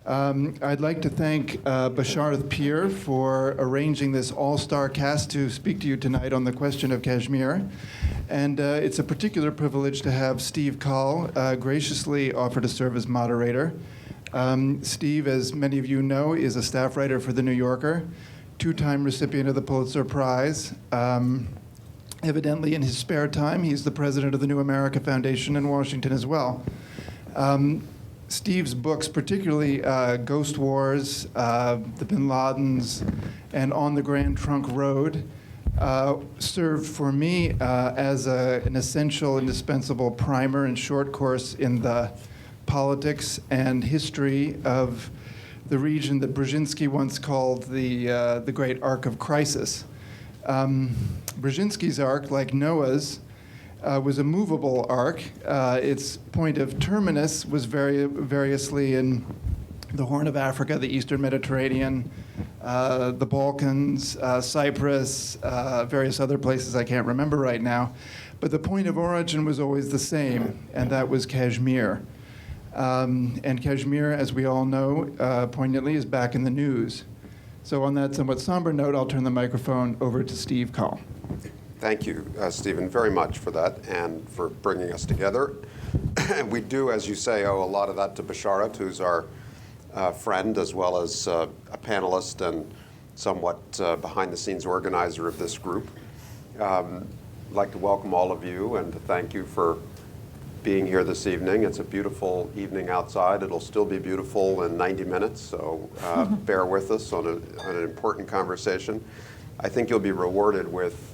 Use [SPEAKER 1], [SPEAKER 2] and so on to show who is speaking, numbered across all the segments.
[SPEAKER 1] I'd like to thank Basharth Peer for arranging this all-star cast to speak to you tonight on the question of Kashmir. And it's a particular privilege to have Steve Call graciously offer to serve as moderator. Steve, as many of you know, is a staff writer for The New Yorker, two-time recipient of the Pulitzer Prize. Evidently, in his spare time, he's the president of the New America Foundation in Washington as well. Steve's books, particularly Ghost Wars, The Bin Ladens, and On the Grand Trunk Road, served for me as an essential, indispensable primer and short course in the politics and history of the region that Brzezinski once called the Great Arc of Crisis. Brzezinski's arc, like Noah's, was a movable arc. Its point of terminus was variously in the Horn of Africa, the Eastern Mediterranean, the Balkans, Cyprus, various other places I can't remember right now. But the point of origin was always the same, and that was Kashmir. And Kashmir, as we all know, poignantly, is back in the news. So on that somewhat somber note, I'll turn the microphone over to Steve Call.
[SPEAKER 2] Thank you, Stephen, very much for that and for bringing us together. And we do, as you say, owe a lot of that to Basharth, who's our friend as well as a panelist and somewhat behind-the-scenes organizer of this group. I'd like to welcome all of you and to thank you for being here this evening. It's a beautiful evening outside. It'll still be beautiful in 90 minutes, so bear with us on an important conversation. I think you'll be rewarded with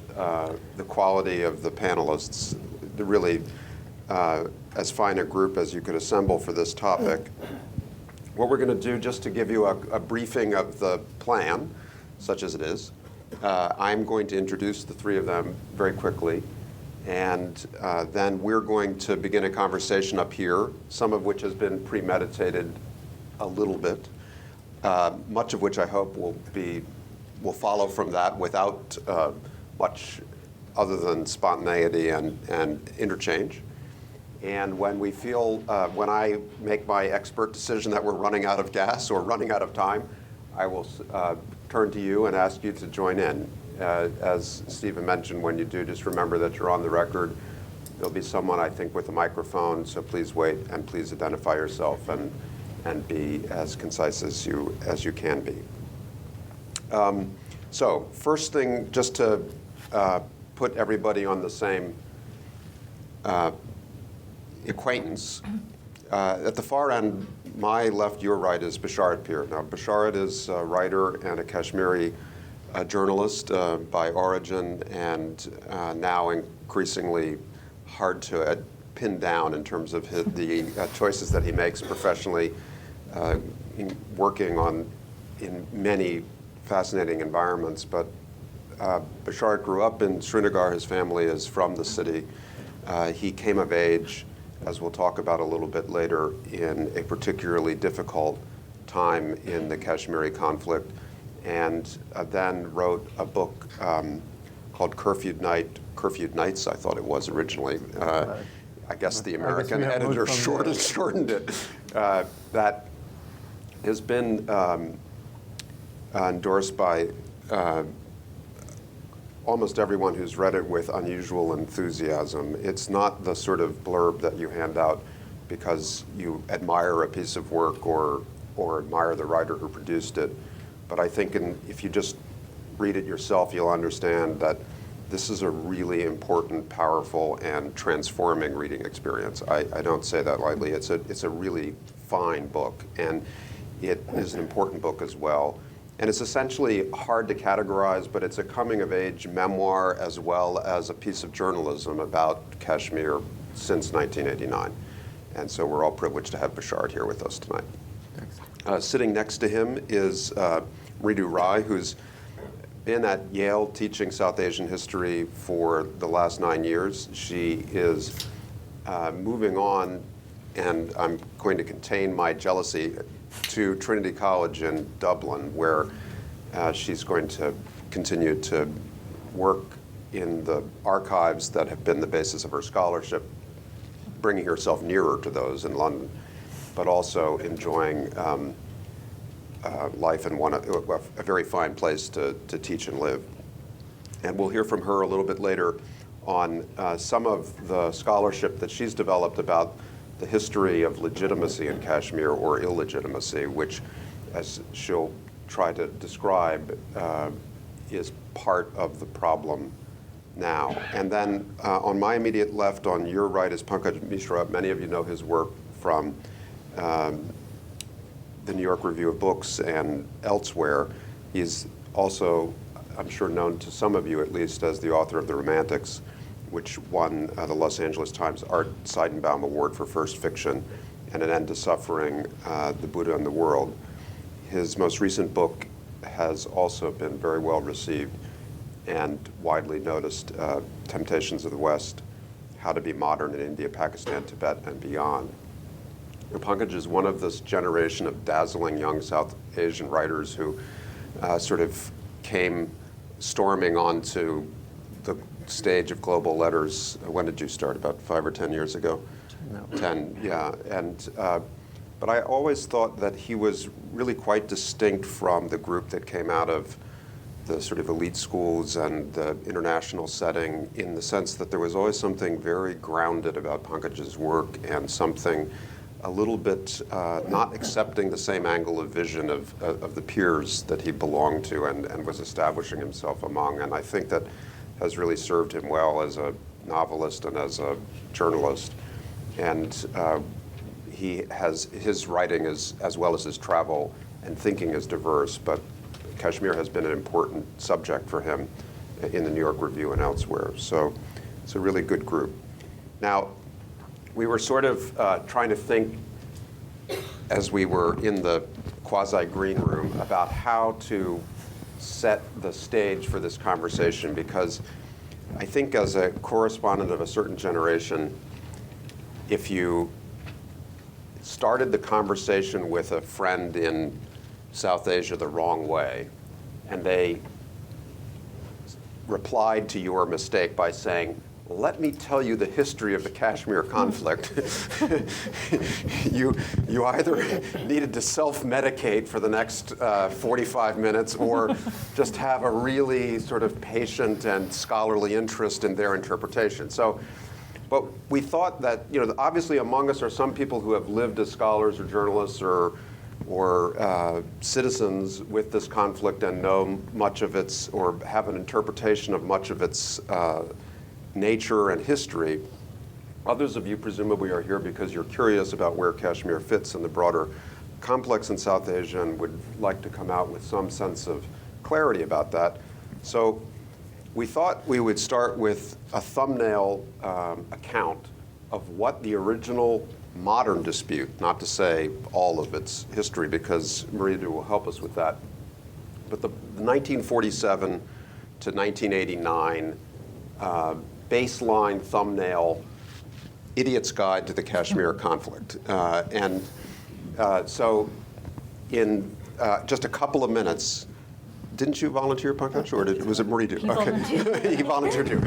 [SPEAKER 2] the quality of the panelists, really as fine a group as you could assemble for this topic. What we're going to do, just to give you a briefing of the plan, such as it is, I'm going to introduce the three of them very quickly, and then we're going to begin a conversation up here, some of which has been premeditated a little bit, much of which I hope will follow from that without much other than spontaneity and interchange. And when we feel, when I make my expert decision that we're running out of gas or running out of time, I will turn to you and ask you to join in. As Stephen mentioned, when you do, just remember that you're on the record. There'll be someone, I think, with a microphone, so please wait and please identify yourself and be as concise as you can be. So first thing, just to put everybody on the same acquaintance. At the far end, my left, your right, is Basharth Peer. Now, Basharth is a writer and a Kashmiri journalist by origin, and now increasingly hard to pin down in terms of the choices that he makes professionally, working in many fascinating environments. But Basharth grew up in Srinagar. His family is from the city. He came of age, as we'll talk about a little bit later, in a particularly difficult time in the Kashmiri conflict, and then wrote a book called Curfewed Nights, I thought it was originally. I guess the American editor shortened it. That has been endorsed by almost everyone who's read it with unusual enthusiasm. It's not the sort of blurb that you hand out because you admire a piece of work or admire the writer who produced it. But I think if you just read it yourself, you'll understand that this is a really important, powerful, and transforming reading experience. I don't say that lightly. It's a really fine book, and it is an important book as well. And it's essentially hard to categorize, but it's a coming-of-age memoir as well as a piece of journalism about Kashmir since 1989. And so we're all privileged to have Basharth here with us tonight. Thanks. Sitting next to him is Ritu Rai, who's been at Yale teaching South Asian history for the last 9 years. She is moving on, and I'm going to contain my jealousy, to Trinity College in Dublin, where she's going to continue to work in the archives that have been the basis of her scholarship, bringing herself nearer to those in London, but also enjoying life and a very fine place to teach and live. And we'll hear from her a little bit later on some of the scholarship that she's developed about the history of legitimacy in Kashmir, or illegitimacy, which, as she'll try to describe, is part of the problem now. And then on my immediate left, on your right, is Pankaj Mishra. Many of you know his work from the New York Review of Books and elsewhere. He's also, I'm sure, known to some of you at least as the author of The Romantics, which won the Los Angeles Times Art Seidenbaum Award for first fiction, and An End to Suffering, The Buddha and the World. His most recent book has also been very well received and widely noticed, Temptations of the West, How to Be Modern in India, Pakistan, Tibet, and Beyond. And Pankaj is one of this generation of dazzling young South Asian writers who sort of came storming onto the stage of global letters. When did you start? About 5 or 10 years ago? 10, yeah. And but I always thought that he was really quite distinct from the group that came out of the sort of elite schools and the international setting, in the sense that there was always something very grounded about Pankaj's work, and something a little bit not accepting the same angle of vision of the peers that he belonged to and was establishing himself among. And I think that has really served him well as a novelist and as a journalist. And his writing is, as well as his travel and thinking, is diverse, but Kashmir has been an important subject for him in the New York Review and elsewhere. So it's a really good group. Now, we were sort of trying to think, as we were in the quasi-green room, about how to set the stage for this conversation, because I think as a correspondent of a certain generation, if you started the conversation with a friend in South Asia the wrong way, and they replied to your mistake by saying, "Let me tell you the history of the Kashmir conflict," you either needed to self-medicate for the next 45 minutes, or just have a really sort of patient and scholarly interest in their interpretation. So, but we thought that, obviously among us are some people who have lived as scholars or journalists or citizens with this conflict and know much of its, or have an interpretation of much of its nature and history. Others of you presumably are here because you're curious about where Kashmir fits in the broader complex in South Asia and would like to come out with some sense of clarity about that. So we thought we would start with a thumbnail account of what the original modern dispute, not to say all of its history, because Marita will help us with that, but the 1947 to 1989 baseline thumbnail idiot's guide to the Kashmir conflict. So in just a couple of minutes, didn't you volunteer, Pankaj, or was it Marita?
[SPEAKER 3] Okay.
[SPEAKER 2] He volunteered too.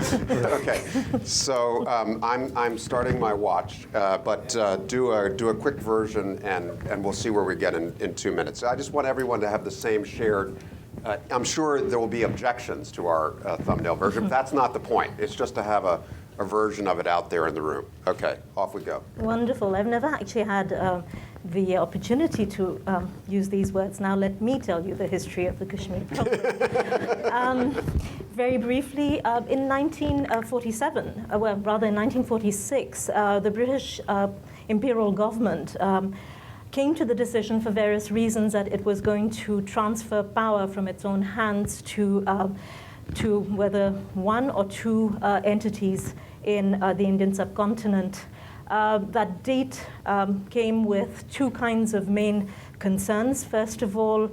[SPEAKER 2] Okay. So I'm starting my watch, but do a quick version, and we'll see where we get in 2 minutes. I just want everyone to have the same shared. I'm sure there will be objections to our thumbnail version, but that's not the point. It's just to have a version of it out there in the room. Okay, off we go.
[SPEAKER 3] Wonderful. I've never actually had the opportunity to use these words. Now let me tell you the history of the Kashmir problem. Very briefly, in 1947, well, rather in 1946, the British imperial government came to the decision, for various reasons, that it was going to transfer power from its own hands to whether one or two entities in the Indian subcontinent. That date came with two kinds of main concerns. First of all,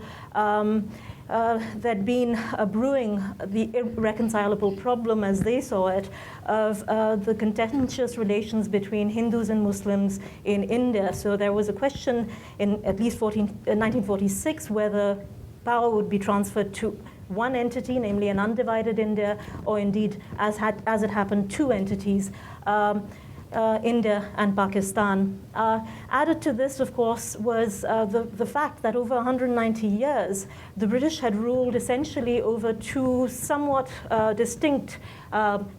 [SPEAKER 3] there'd been brewing the irreconcilable problem, as they saw it, of the contentious relations between Hindus and Muslims in India. So there was a question in at least 1946 whether power would be transferred to one entity, namely an undivided India, or indeed, as it happened, two entities. India and Pakistan. Added to this, of course, was the fact that over 190 years, the British had ruled essentially over two somewhat distinct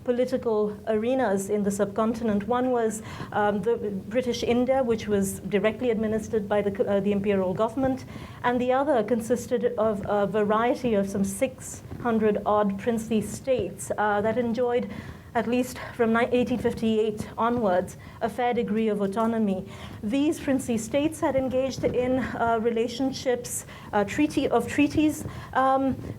[SPEAKER 3] political arenas in the subcontinent. One was the British India, which was directly administered by the imperial government, and the other consisted of a variety of some 600-odd princely states that enjoyed, at least from 1858 onwards, a fair degree of autonomy. These princely states had engaged in relationships, treaties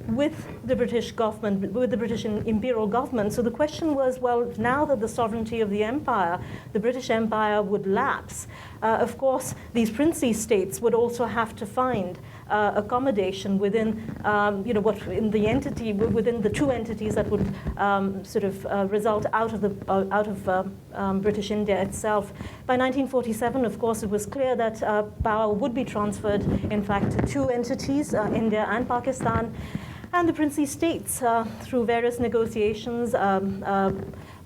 [SPEAKER 3] with the British government, with the British imperial government. So the question was, well, now that the sovereignty of the empire, the British Empire, would lapse, of course, these princely states would also have to find accommodation within, what in the entity, within the two entities that would result out of British India itself. By 1947, of course, it was clear that power would be transferred, in fact, to two entities, India and Pakistan, and the princely states, through various negotiations,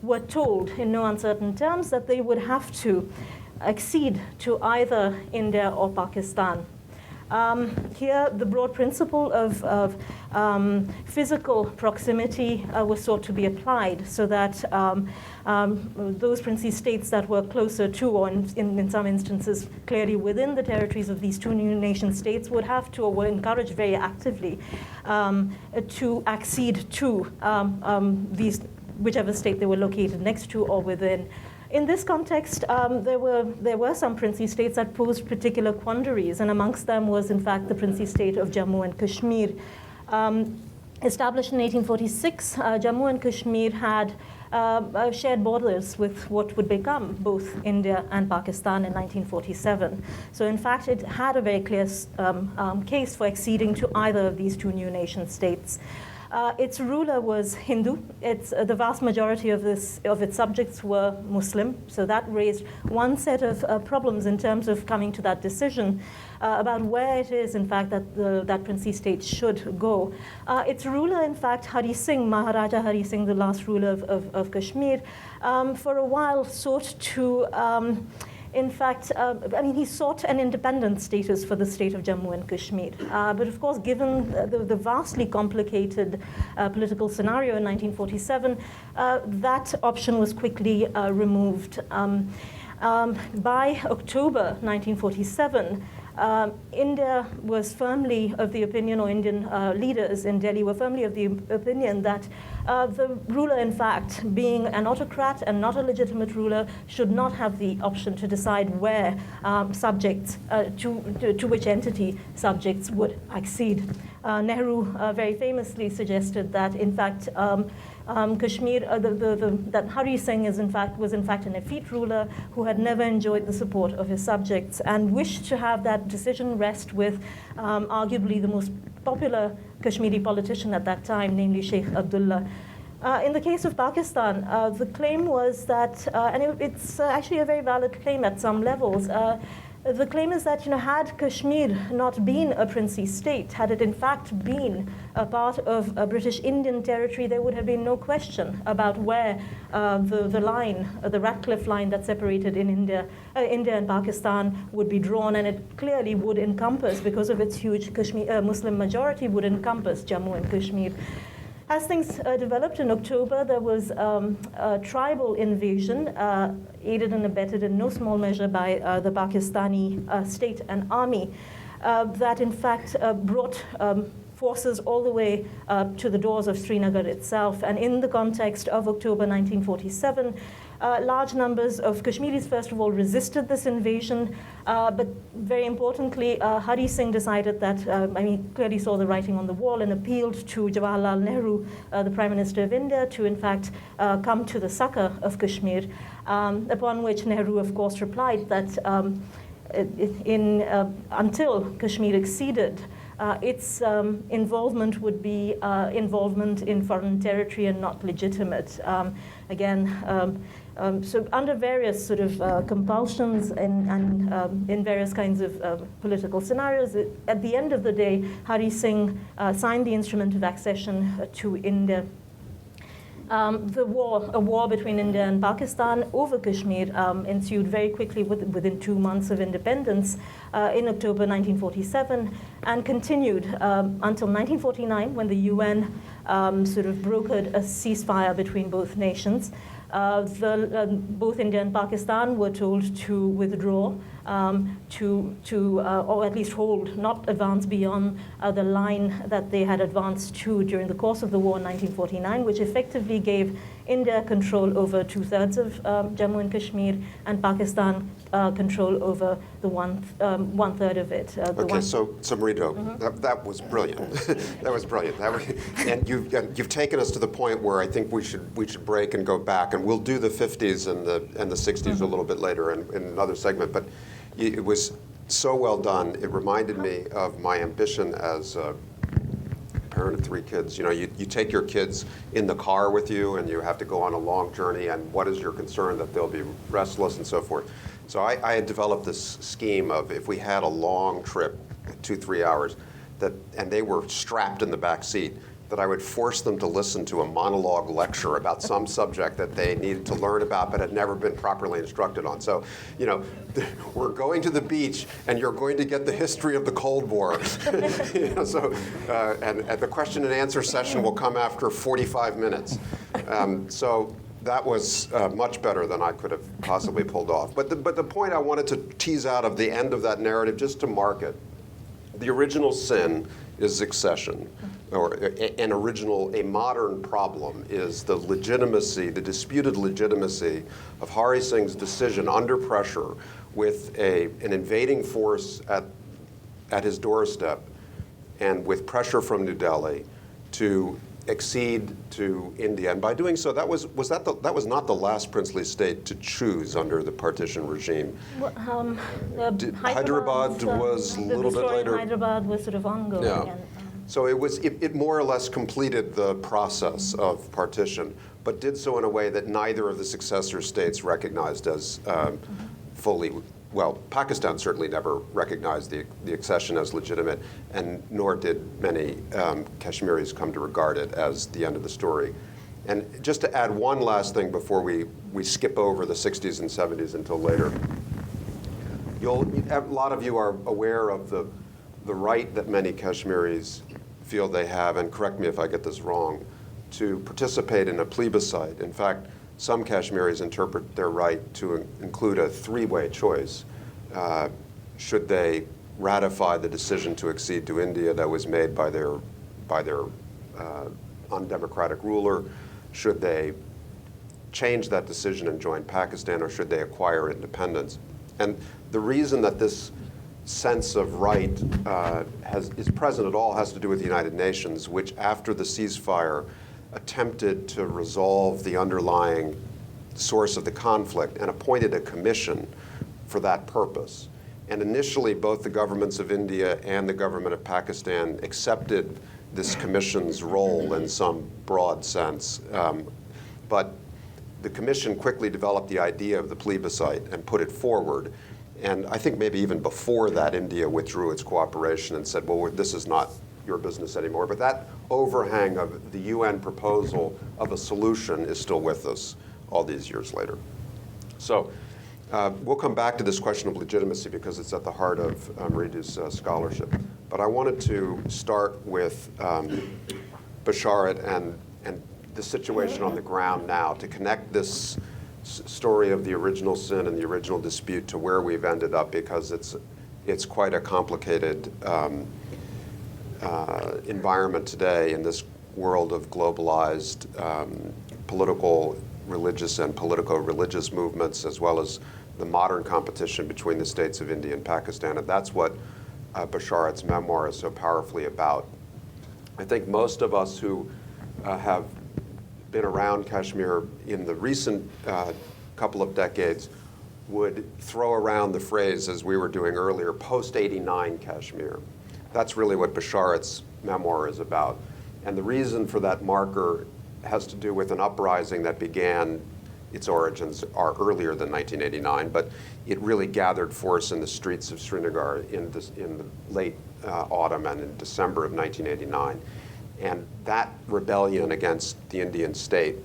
[SPEAKER 3] were told in no uncertain terms that they would have to accede to either India or Pakistan. Here, the broad principle of physical proximity was sought to be applied, so that those princely states that were closer to, or in some instances clearly within the territories of these two new nation states, would have to, or were encouraged very actively to accede to these, whichever state they were located next to or within. In this context, there were some princely states that posed particular quandaries, and amongst them was, in fact, the princely state of Jammu and Kashmir. Established in 1846, Jammu and Kashmir had shared borders with what would become both India and Pakistan in 1947. So in fact, it had a very clear case for acceding to either of these two new nation states. Its ruler was Hindu. The vast majority of its subjects were Muslim, so that raised one set of problems in terms of coming to that decision about where it is, in fact, that princely state should go. Its ruler, in fact, Hari Singh, Maharaja Hari Singh, the last ruler of Kashmir, for a while sought to in fact, he sought an independent status for the state of Jammu and Kashmir. But of course, given the vastly complicated political scenario in 1947, that option was quickly removed. By October 1947, India was firmly of the opinion, or Indian leaders in Delhi were firmly of the opinion that the ruler, in fact, being an autocrat and not a legitimate ruler, should not have the option to decide where subjects, to which entity subjects would accede. Nehru very famously suggested that, in fact, Kashmir, that Hari Singh was in fact an effete ruler who had never enjoyed the support of his subjects, and wished to have that decision rest with arguably the most popular Kashmiri politician at that time, namely Sheikh Abdullah. In the case of Pakistan, the claim was that, and it's actually a very valid claim at some levels, the claim is that, had Kashmir not been a princely state, had it in fact been a part of a British Indian territory, there would have been no question about where the line, the Ratcliffe line that separated India and Pakistan would be drawn, and it clearly would encompass, because of its huge Muslim majority, would encompass Jammu and Kashmir. As things developed in October, there was a tribal invasion, aided and abetted in no small measure by the Pakistani state and army, that in fact brought forces all the way to the doors of Srinagar itself. And in the context of October 1947, large numbers of Kashmiris, first of all, resisted this invasion, but very importantly, Hari Singh decided that, clearly saw the writing on the wall and appealed to Jawaharlal Nehru, the Prime Minister of India, to in fact come to the succor of Kashmir, upon which Nehru, of course, replied that until Kashmir acceded, its involvement would be involvement in foreign territory and not legitimate. So under various sort of compulsions and in various kinds of political scenarios, at the end of the day, Hari Singh signed the instrument of accession to India. A war between India and Pakistan over Kashmir ensued very quickly within 2 months of independence in October 1947 and continued until 1949 when the UN sort of brokered a ceasefire between both nations. Both India and Pakistan were told to withdraw, or at least hold, not advance beyond the line that they had advanced to during the course of the war in 1949, which effectively gave India control over 2/3 of Jammu and Kashmir, and Pakistan control over the 1/3 of it.
[SPEAKER 2] Okay, so Marito, that was brilliant. That was brilliant. And you've taken us to the point where I think we should break and go back, and we'll do the 50s and the 60s a little bit later in another segment. But it was so well done. It reminded me of my ambition as a parent of 3 kids. You know, you take your kids in the car with you, and you have to go on a long journey, and what is your concern? That they'll be restless and so forth. So I had developed this scheme of if we had a long trip, 2-3 hours, and they were strapped in the back seat, that I would force them to listen to a monologue lecture about some subject that they needed to learn about but had never been properly instructed on. So, you know, we're going to the beach and you're going to get the history of the Cold War. You know, so, and the question and answer session will come after 45 minutes. So that was much better than I could have possibly pulled off. But the point I wanted to tease out of the end of that narrative, just to mark it, the original sin is succession, or a modern problem is the legitimacy, the disputed legitimacy of Hari Singh's decision under pressure with an invading force at his doorstep and with pressure from New Delhi to accede to India. And by doing so, that was not the last princely state to choose under the partition regime.
[SPEAKER 3] Well,
[SPEAKER 2] Hyderabad was a little bit later.
[SPEAKER 3] Hyderabad was sort of ongoing.
[SPEAKER 2] Yeah.
[SPEAKER 3] And,
[SPEAKER 2] So it more or less completed the process of partition, but did so in a way that neither of the successor states recognized as fully. Well, Pakistan certainly never recognized the accession as legitimate, and nor did many Kashmiris come to regard it as the end of the story. And just to add one last thing before we skip over the 60s and 70s until later, a lot of you are aware of the right that many Kashmiris feel they have, and correct me if I get this wrong, to participate in a plebiscite. In fact, some Kashmiris interpret their right to include a 3-way choice. Should they ratify the decision to accede to India that was made by their undemocratic ruler? Should they change that decision and join Pakistan, or should they acquire independence? And the reason that this sense of right is present at all has to do with the United Nations, which after the ceasefire attempted to resolve the underlying source of the conflict and appointed a commission for that purpose. And initially, both the governments of India and the government of Pakistan accepted this commission's role in some broad sense. But the commission quickly developed the idea of the plebiscite and put it forward. And I think maybe even before that, India withdrew its cooperation and said, well, this is not your business anymore. But that overhang of the UN proposal of a solution is still with us all these years later. So we'll come back to this question of legitimacy because it's at the heart of Maridu's scholarship. But I wanted to start with Basharat and the situation on the ground now to connect this story of the original sin and the original dispute to where we've ended up, because it's quite a complicated environment today in this world of globalized political, religious, and politico-religious movements, as well as the modern competition between the states of India and Pakistan. And that's what Basharat's memoir is so powerfully about. I think most of us who have been around Kashmir in the recent couple of decades would throw around the phrase, as we were doing earlier, post-'89 Kashmir. That's really what Basharat's memoir is about. And the reason for that marker has to do with an uprising that began, its origins are earlier than 1989, but it really gathered force in the streets of Srinagar in the late autumn and in December of 1989. And that rebellion against the Indian state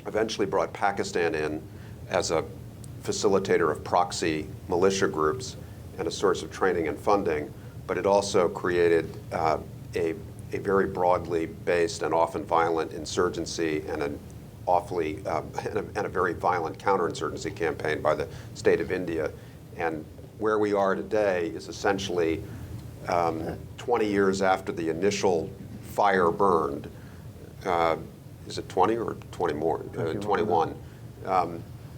[SPEAKER 2] eventually brought Pakistan in as a facilitator of proxy militia groups and a source of training and funding, but it also created a very broadly based and often violent insurgency and an awfully and a very violent counterinsurgency campaign by the state of India. And where we are today is essentially 20 years after the initial fire burned. Is it 20 or 20 more? 21.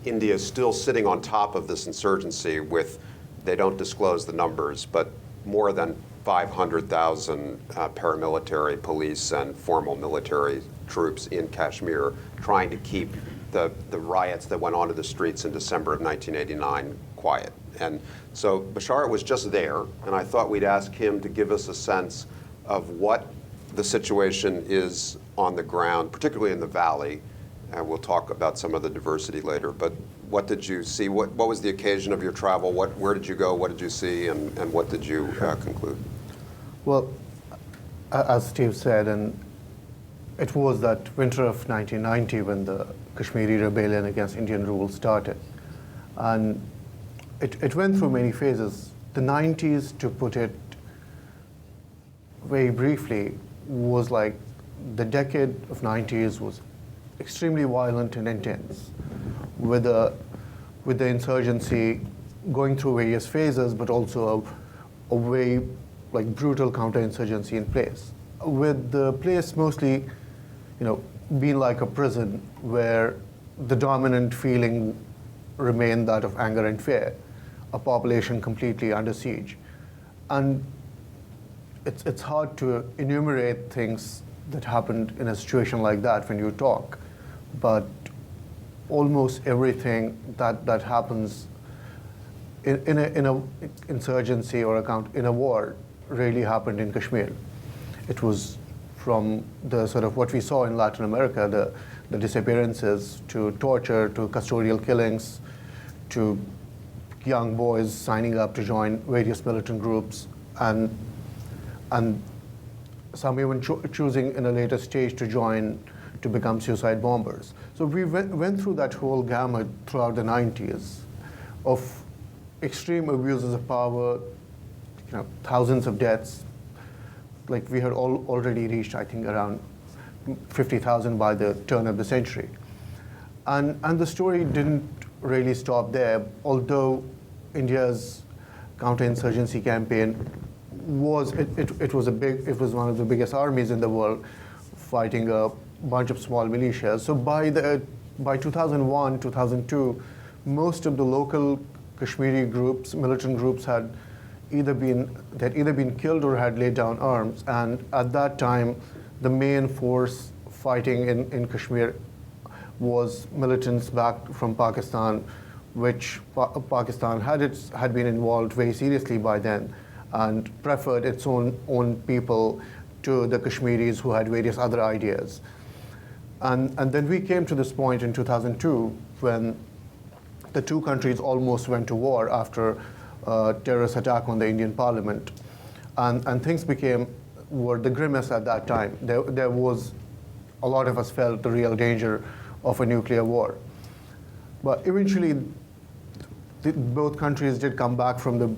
[SPEAKER 2] India is still sitting on top of this insurgency with, they don't disclose the numbers, but more than 500,000 paramilitary police and formal military troops in Kashmir trying to keep the riots that went onto the streets in December of 1989 quiet. And so Bashar was just there, and I thought we'd ask him to give us a sense of what the situation is on the ground, particularly in the valley. And we'll talk about some of the diversity later, but what did you see? What was the occasion of your travel? Where did you go? What did you see? And what did you conclude?
[SPEAKER 4] Well, as Steve said, and it was that winter of 1990 when the Kashmiri rebellion against Indian rule started. And it went through many phases. The 90s, to put it very briefly, was like the decade of 90s was extremely violent and intense, with the insurgency going through various phases, but also a very like brutal counterinsurgency in place, with the place mostly, being like a prison where the dominant feeling remained that of anger and fear, a population completely under siege. And it's hard to enumerate things that happened in a situation like that when you talk, but almost everything that happens in a insurgency or in a war really happened in Kashmir. It was from the sort of what we saw in Latin America, the disappearances, to torture, to custodial killings, to young boys signing up to join various militant groups, and some even choosing in a later stage to become suicide bombers. So we went through that whole gamut throughout the 90s of extreme abuses of power, thousands of deaths. Like we had already reached, I think, around 50,000 by the turn of the century. And the story didn't really stop there, although India's counterinsurgency campaign was one of the biggest armies in the world, fighting a bunch of small militias. So by 2001, 2002, most of the local Kashmiri groups, militant groups, had either been killed or had laid down arms. And at that time, the main force fighting in Kashmir was militants back from Pakistan, which Pakistan had been involved very seriously by then, and preferred its own people to the Kashmiris who had various other ideas. And then we came to this point in 2002 when the two countries almost went to war after a terrorist attack on the Indian parliament. And things were the grimmest at that time. There was, a lot of us felt the real danger of a nuclear war. But eventually, both countries did come back from the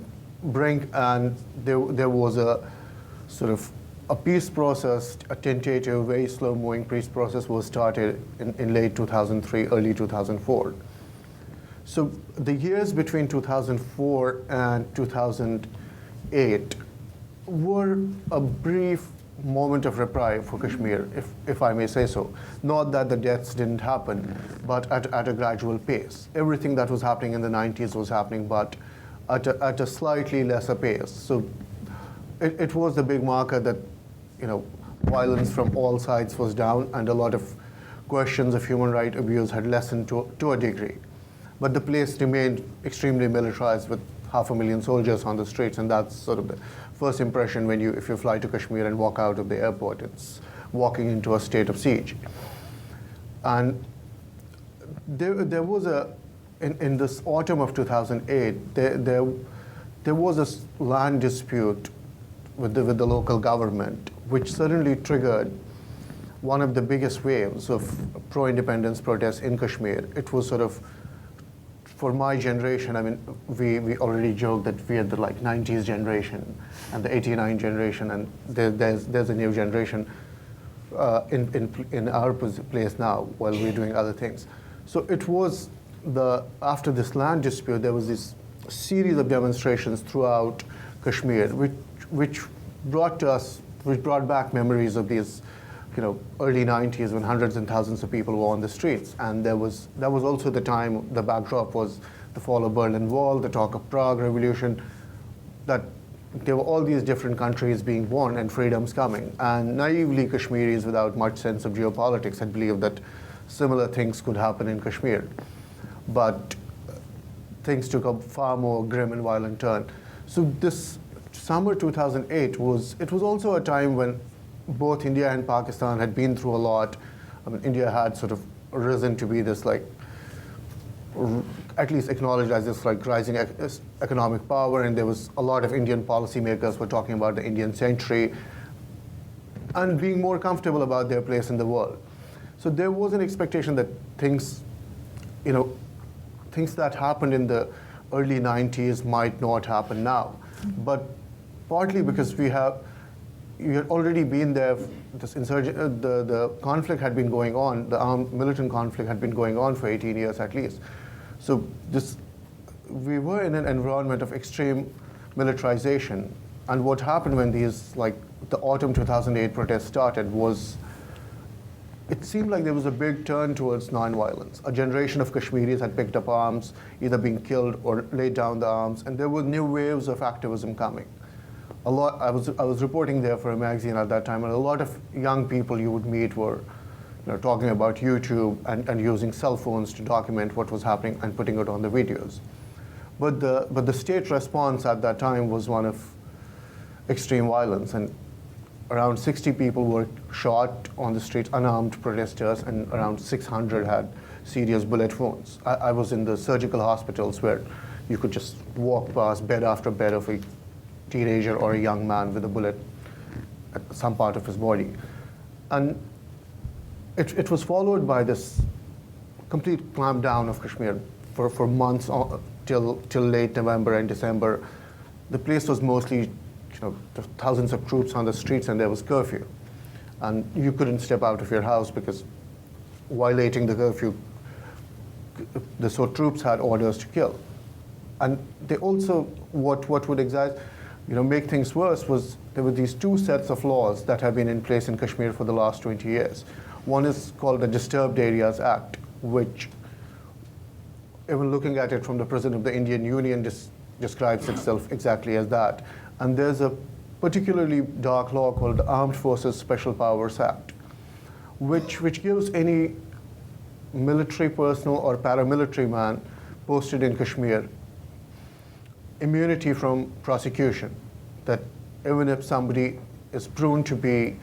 [SPEAKER 4] brink, and there was a sort of a peace process, a tentative, very slow-moving peace process was started in late 2003, early 2004. So the years between 2004 and 2008 were a brief moment of reprieve for Kashmir, if I may say so. Not that the deaths didn't happen, but at a gradual pace. Everything that was happening in the 90s was happening, but at a slightly lesser pace. So it was the big marker that, violence from all sides was down, and a lot of questions of human rights abuse had lessened to a degree. But the place remained extremely militarized with 500,000 soldiers on the streets, and that's sort of the first impression if you fly to Kashmir and walk out of the airport. It's walking into a state of siege. And there was in this autumn of 2008, there was a land dispute with the local government, which suddenly triggered one of the biggest waves of pro-independence protests in Kashmir. It was sort of, for my generation, I mean, we already joked that we are the like 90s generation and the 89 generation, and there's a new generation in our place now while we're doing other things. So it was after this land dispute, there was this series of demonstrations throughout Kashmir, which brought back memories of these, early 90s when hundreds and thousands of people were on the streets. And that was also the time, the backdrop was the fall of Berlin Wall, the talk of Prague Revolution, that there were all these different countries being born and freedoms coming. And naively, Kashmiris without much sense of geopolitics had believed that similar things could happen in Kashmir. But things took a far more grim and violent turn. So this summer 2008 was also a time when both India and Pakistan had been through a lot. I mean, India had sort of risen to be this at least acknowledged as this rising economic power, and there was a lot of Indian policymakers were talking about the Indian century and being more comfortable about their place in the world. So there was an expectation that things that happened in the early 90s might not happen now. But partly because you had already been there, the conflict had been going on, the armed militant conflict had been going on for 18 years at least. So we were in an environment of extreme militarization. And what happened when the autumn 2008 protests started was, it seemed like there was a big turn towards nonviolence. A generation of Kashmiris had picked up arms, either being killed or laid down the arms, and there were new waves of activism coming. I was reporting there for a magazine at that time, and a lot of young people you would meet were talking about YouTube and using cell phones to document what was happening and putting it on the videos. But the state response at that time was one of extreme violence, and around 60 people were shot on the streets, unarmed protesters, and around 600 had serious bullet wounds. I was in the surgical hospitals where you could just walk past bed after bed of a teenager or a young man with a bullet at some part of his body. And it was followed by this complete clampdown of Kashmir for months till late November and December. The place was mostly thousands of troops on the streets, and there was curfew. And you couldn't step out of your house because violating the curfew, so troops had orders to kill. And they also, what would make things worse was there were these two sets of laws that have been in place in Kashmir for the last 20 years. One is called the Disturbed Areas Act, which, even looking at it from the President of the Indian Union, describes itself exactly as that. And there's a particularly dark law called the Armed Forces Special Powers Act, which gives any military personnel or paramilitary man posted in Kashmir immunity from prosecution, that even if somebody is proven to be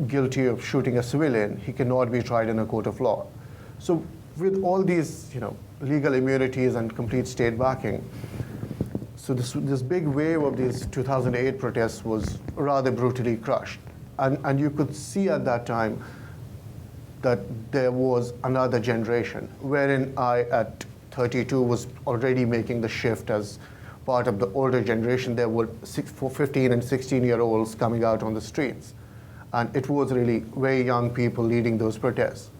[SPEAKER 4] guilty of shooting a civilian, he cannot be tried in a court of law. So with all these legal immunities and complete state backing, so this big wave of these 2008 protests was rather brutally crushed. And you could see at that time that there was another generation, wherein I, at 32, was already making the shift as part of the older generation. There were 15 and 16-year-olds coming out on the streets. And it was really very young people leading those protests.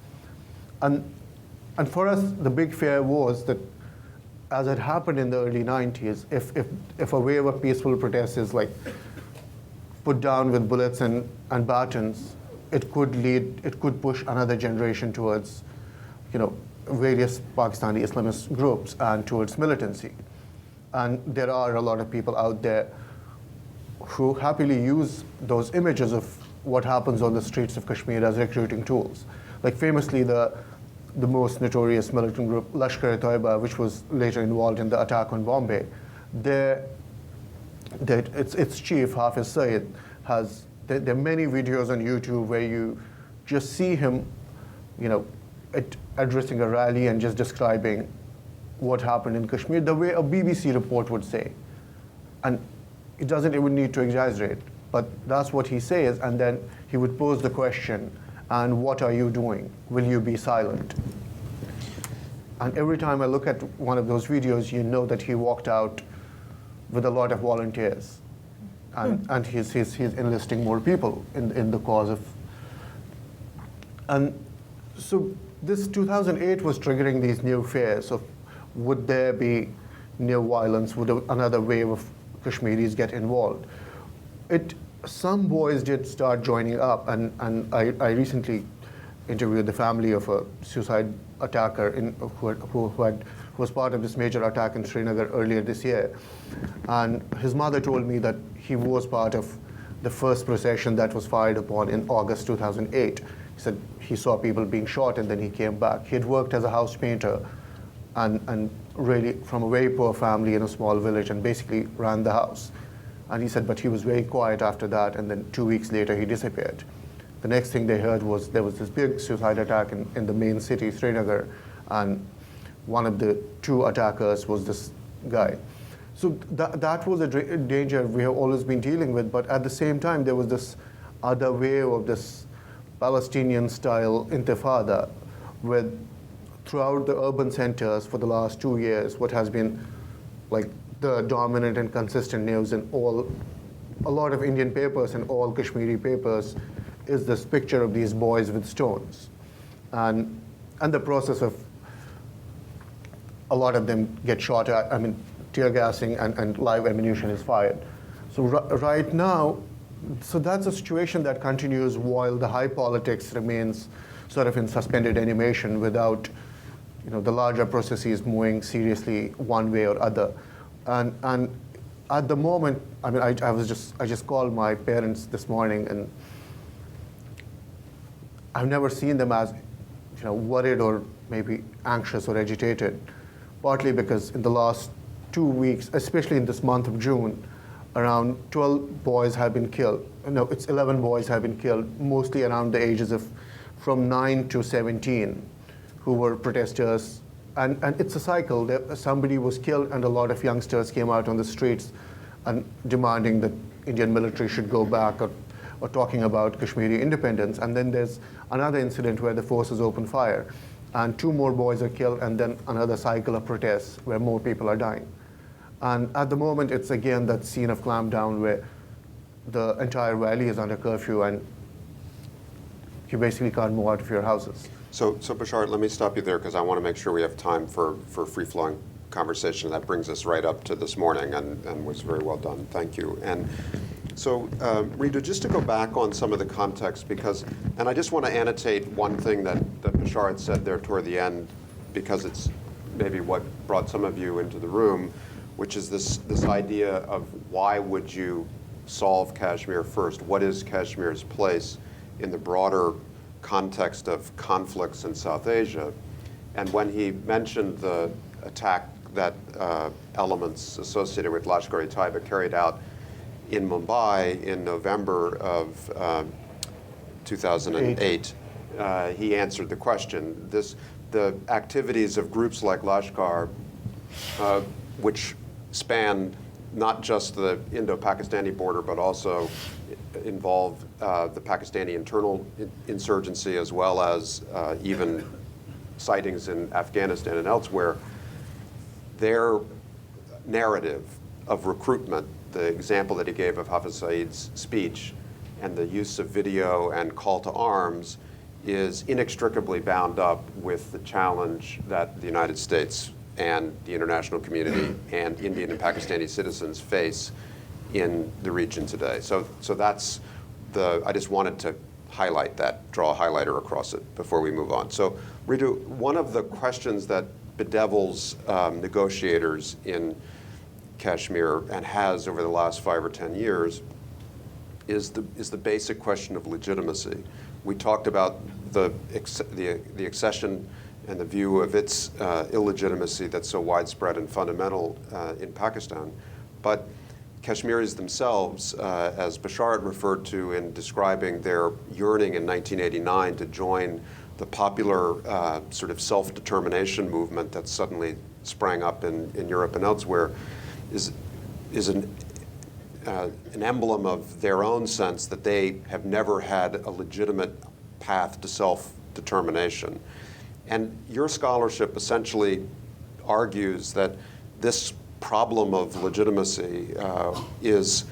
[SPEAKER 4] And for us, the big fear was that, as it happened in the early 90s, if a wave of peaceful protests is put down with bullets and batons, it could push another generation towards, various Pakistani Islamist groups and towards militancy. And there are a lot of people out there who happily use those images of what happens on the streets of Kashmir as recruiting tools. Like famously, the most notorious militant group, Lashkar-e-Toiba, which was later involved in the attack on Bombay, its chief, Hafiz Saeed, there are many videos on YouTube where you just see him, addressing a rally and just describing what happened in Kashmir the way a BBC report would say. And it doesn't even need to exaggerate. But that's what he says, and then he would pose the question, and what are you doing? Will you be silent? And every time I look at one of those videos, you know that he walked out with a lot of volunteers. And he's enlisting more people in the cause of. And so this 2008 was triggering these new fears of, would there be new violence? Would another wave of Kashmiris get involved? Some boys did start joining up, and I recently interviewed the family of a suicide attacker who was part of this major attack in Srinagar earlier this year. And his mother told me that he was part of the first procession that was fired upon in August 2008. He said he saw people being shot, and then he came back. He had worked as a house painter and really from a very poor family in a small village, and basically ran the house. And he said, but he was very quiet after that, and then 2 weeks later he disappeared. The next thing they heard was there was this big suicide attack in the main city, Srinagar, and one of the two attackers was this guy. So that was a danger we have always been dealing with, but at the same time there was this other wave of this Palestinian-style intifada with, throughout the urban centers for the last 2 years, what has been like the dominant and consistent news in a lot of Indian papers and all Kashmiri papers is this picture of these boys with stones. And the process of a lot of them get shot at, tear gassing and live ammunition is fired. So right now, so that's a situation that continues while the high politics remains sort of in suspended animation without the larger processes moving seriously one way or other. And at the moment, I just called my parents this morning, and I've never seen them as worried or maybe anxious or agitated, partly because in the last 2 weeks, especially in this month of June, around 12 boys have been killed. No, it's 11 boys have been killed, mostly around the ages of from 9 to 17, who were protesters. And it's a cycle. Somebody was killed, and a lot of youngsters came out on the streets and demanding that Indian military should go back, or talking about Kashmiri independence. And then there's another incident where the forces open fire, and 2 more boys are killed, and then another cycle of protests where more people are dying. And at the moment, it's again that scene of clampdown where the entire valley is under curfew, and you basically can't move out of your houses.
[SPEAKER 2] So Bashar, let me stop you there, because I want to make sure we have time for free-flowing conversation. That brings us right up to this morning, and was very well done. Thank you. And so, Rita, just to go back on some of the context, and I just want to annotate one thing that Bashar had said there toward the end, because it's maybe what brought some of you into the room, which is this idea of why would you solve Kashmir first? What is Kashmir's place in the broader context of conflicts in South Asia? And when he mentioned the attack that elements associated with Lashkar-e-Taiba carried out in Mumbai in November of 2008, he answered the question. The activities of groups like Lashkar, which span not just the Indo-Pakistani border, but also involve the Pakistani internal insurgency, as well as even sightings in Afghanistan and elsewhere, their narrative of recruitment, the example that he gave of Hafiz Saeed's speech, and the use of video and call to arms is inextricably bound up with the challenge that the United States and the international community and Indian and Pakistani citizens face in the region today. So that's I just wanted to highlight that, draw a highlighter across it before we move on. So Ritu, one of the questions that bedevils negotiators in Kashmir, and has over the last 5 or 10 years, is the basic question of legitimacy. We talked about the accession and the view of its illegitimacy that's so widespread and fundamental in Pakistan. But Kashmiris themselves, as Bashar referred to in describing their yearning in 1989 to join the popular sort of self-determination movement that suddenly sprang up in Europe and elsewhere, is an emblem of their own sense that they have never had a legitimate path to self-determination. And your scholarship essentially argues that this problem of legitimacy is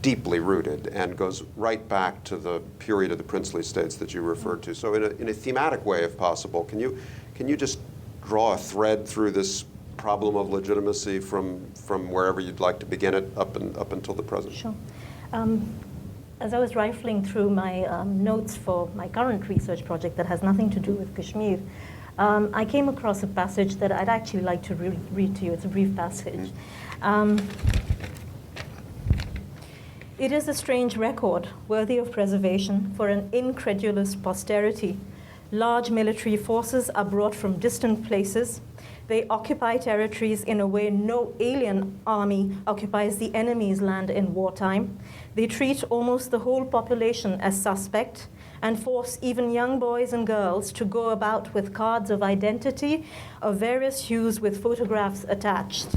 [SPEAKER 2] deeply rooted and goes right back to the period of the princely states that you referred to. So in a thematic way, if possible, can you just draw a thread through this problem of legitimacy from wherever you'd like to begin it up until the present?
[SPEAKER 3] Sure. As I was rifling through my notes for my current research project that has nothing to do with Kashmir, I came across a passage that I'd actually like to read to you. It's a brief passage. It is a strange record, worthy of preservation for an incredulous posterity. Large military forces are brought from distant places. They occupy territories in a way no alien army occupies the enemy's land in wartime. They treat almost the whole population as suspect and force even young boys and girls to go about with cards of identity of various hues with photographs attached.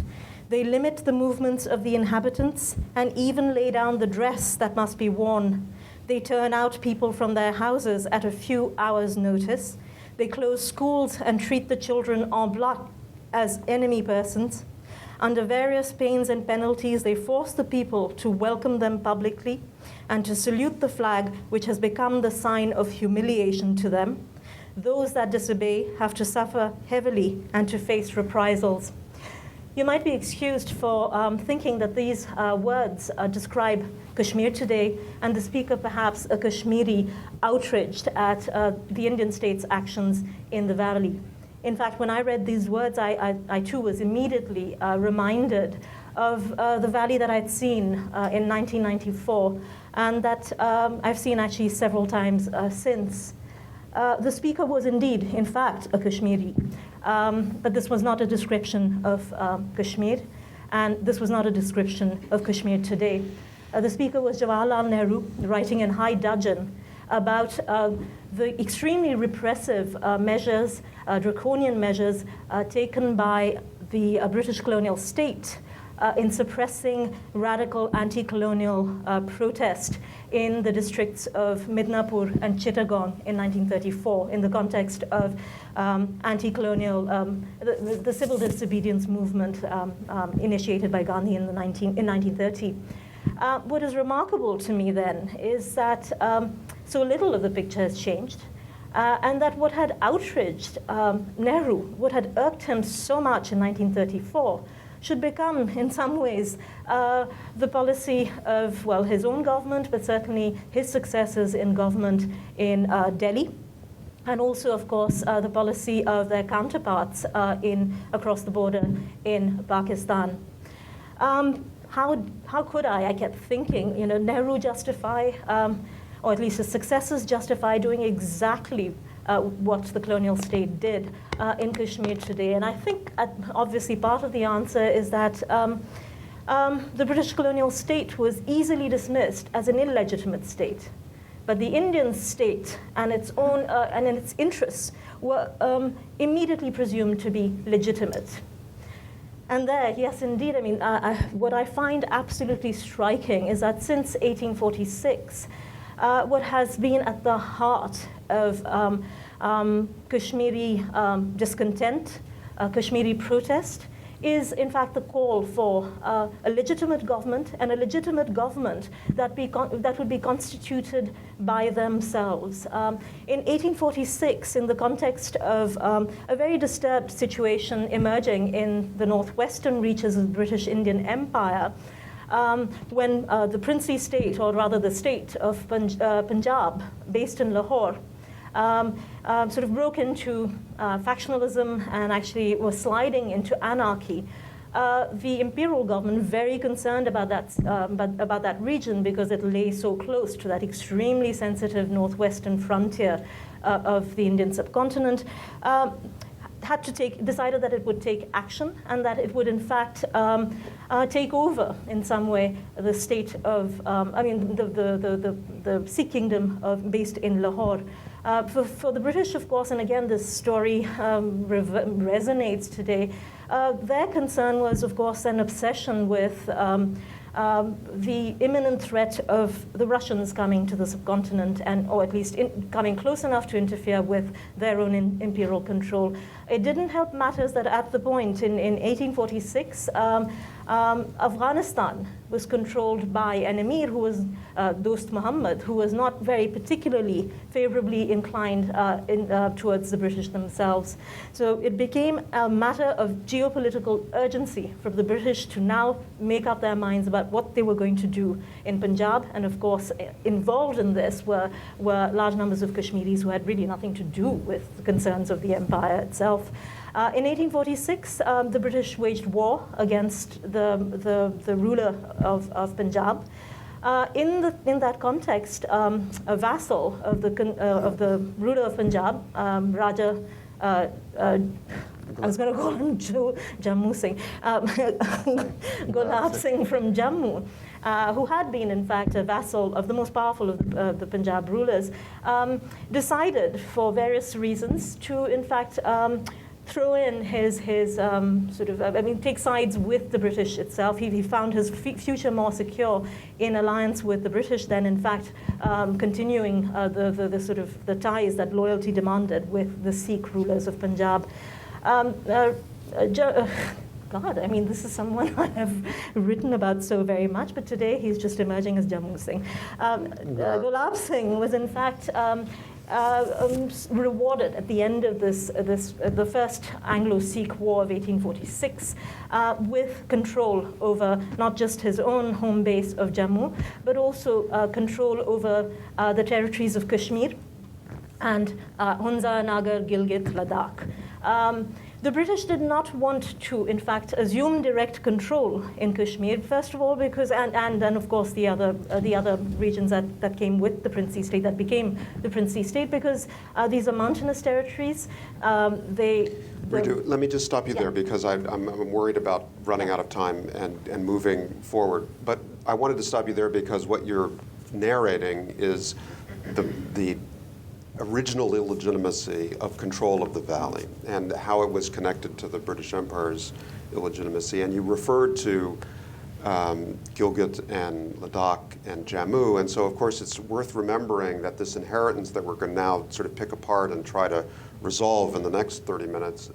[SPEAKER 3] They limit the movements of the inhabitants and even lay down the dress that must be worn. They turn out people from their houses at a few hours' notice. They close schools and treat the children en bloc as enemy persons. Under various pains and penalties, they force the people to welcome them publicly and to salute the flag, which has become the sign of humiliation to them. Those that disobey have to suffer heavily and to face reprisals. You might be excused for thinking that these words describe Kashmir today, and the speaker perhaps a Kashmiri outraged at the Indian state's actions in the valley. In fact, when I read these words, I too was immediately reminded of the valley that I'd seen in 1994, and that I've seen actually several times since. The speaker was indeed, in fact, a Kashmiri, but this was not a description of Kashmir, and this was not a description of Kashmir today. The speaker was Jawaharlal Nehru, writing in high dudgeon about the extremely repressive measures, draconian measures taken by the British colonial state in suppressing radical anti-colonial protest in the districts of Midnapur and Chittagong in 1934 in the context of anti-colonial, the civil disobedience movement initiated by Gandhi in 1930. What is remarkable to me then is that so little of the picture has changed, and that what had outraged Nehru, what had irked him so much in 1934, should become, in some ways, the policy of, well, his own government, but certainly his successors in government in Delhi, and also, of course, the policy of their counterparts across the border in Pakistan. How could I kept thinking, Nehru justify, or at least his successors justify doing exactly what the colonial state did in Kashmir today. And I think obviously part of the answer is that the British colonial state was easily dismissed as an illegitimate state. But the Indian state and its own and its interests were immediately presumed to be legitimate. And there, yes, indeed, I mean, what I find absolutely striking is that since 1846, what has been at the heart of Kashmiri discontent, Kashmiri protest, is in fact the call for a legitimate government, and a legitimate government that would be constituted by themselves. In 1846, in the context of a very disturbed situation emerging in the northwestern reaches of the British Indian Empire, when the princely state, or rather the state of Punjab, based in Lahore, sort of broke into factionalism and actually was sliding into anarchy. The imperial government, very concerned about that region because it lay so close to that extremely sensitive northwestern frontier of the Indian subcontinent, decided that it would take action and that it would in fact take over in some way the state of, the Sikh kingdom based in Lahore. For the British, of course, and again this story resonates today, their concern was, of course, an obsession with the imminent threat of the Russians coming to the subcontinent, or at least coming close enough to interfere with their own imperial control. It didn't help matters that at the point in 1846, Afghanistan was controlled by an emir who was Dost Muhammad, who was not very particularly favorably inclined towards the British themselves. So it became a matter of geopolitical urgency for the British to now make up their minds about what they were going to do in Punjab. And of course, involved in this were large numbers of Kashmiris who had really nothing to do with the concerns of the empire itself. In 1846, the British waged war against the ruler of Punjab. In that context, a vassal of the ruler of Punjab, Raja, I was going to call him Jammu Singh, Gulab Singh from Jammu, who had been, in fact, a vassal of the most powerful of the Punjab rulers, decided, for various reasons, to, in fact, throw in his take sides with the British itself. He found his future more secure in alliance with the British than, in fact, continuing the ties that loyalty demanded with the Sikh rulers of Punjab. God, I mean, this is someone I have written about so very much, but today he's just emerging as Jammu Singh. Gulab Singh was, in fact, rewarded at the end of the first Anglo-Sikh War of 1846 with control over not just his own home base of Jammu, but also control over the territories of Kashmir and Hunza, Nagar, Gilgit, Ladakh. The British did not want to, in fact, assume direct control in Kashmir, first of all, because, and then, of course, the other regions that came with the princely state, that became the princely state, because these are mountainous territories.
[SPEAKER 2] Let me just stop you there, because I'm worried about running out of time and moving forward. But I wanted to stop you there because what you're narrating is the original illegitimacy of control of the valley and how it was connected to the British Empire's illegitimacy. And you referred to Gilgit and Ladakh and Jammu. And so, of course, it's worth remembering that this inheritance that we're going to now sort of pick apart and try to resolve in the next 30 minutes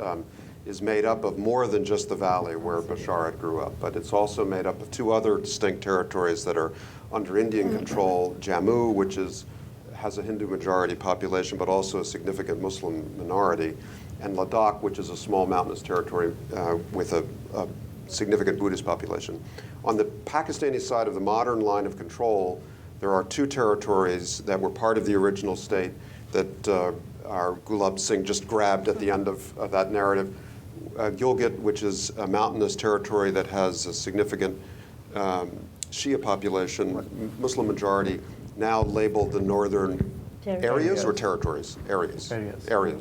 [SPEAKER 2] is made up of more than just the valley where Bashar grew up, but it's also made up of two other distinct territories that are under Indian control: Jammu, which has a Hindu majority population, but also a significant Muslim minority, and Ladakh, which is a small mountainous territory with a significant Buddhist population. On the Pakistani side of the modern line of control, there are two territories that were part of the original state that our Gulab Singh just grabbed at the end of that narrative. Gilgit, which is a mountainous territory that has a significant Shia population, Muslim majority, now labeled the northern areas or territories? Areas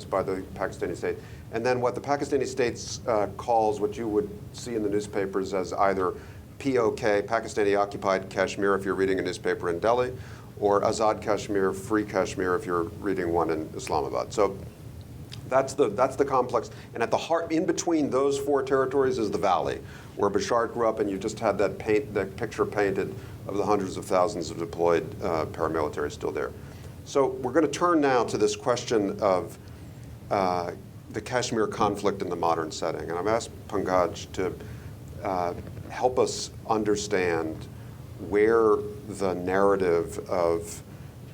[SPEAKER 2] by the Pakistani state. And then what the Pakistani state calls what you would see in the newspapers as either POK, Pakistani occupied Kashmir if you're reading a newspaper in Delhi, or Azad Kashmir, Free Kashmir if you're reading one in Islamabad. So that's the complex. And at the heart, in between those four territories, is the valley, where Bashar grew up, and you just had that picture painted of the hundreds of thousands of deployed paramilitary still there. So we're going to turn now to this question of the Kashmir conflict in the modern setting. And I've asked Pankaj to help us understand where the narrative of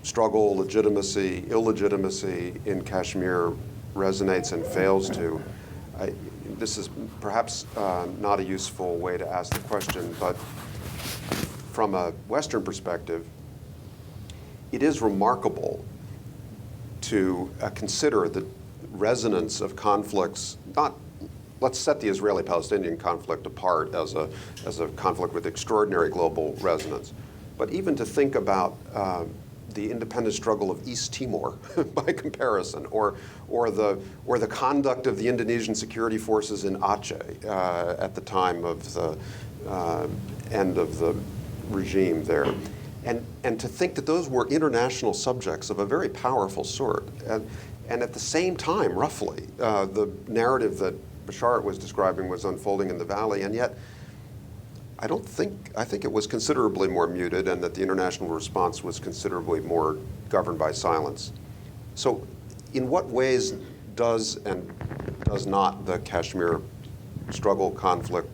[SPEAKER 2] struggle, legitimacy, illegitimacy in Kashmir resonates and fails to. This is perhaps not a useful way to ask the question, but from a Western perspective, it is remarkable to consider the resonance of conflicts. Let's set the Israeli-Palestinian conflict apart as a conflict with extraordinary global resonance, but even to think about the independent struggle of East Timor by comparison, or the conduct of the Indonesian security forces in Aceh at the time of the end of the regime there. And to think that those were international subjects of a very powerful sort. And at the same time, roughly, the narrative that Bashar was describing was unfolding in the valley. And yet, I think it was considerably more muted, and that the international response was considerably more governed by silence. So in what ways does and does not the Kashmir struggle, conflict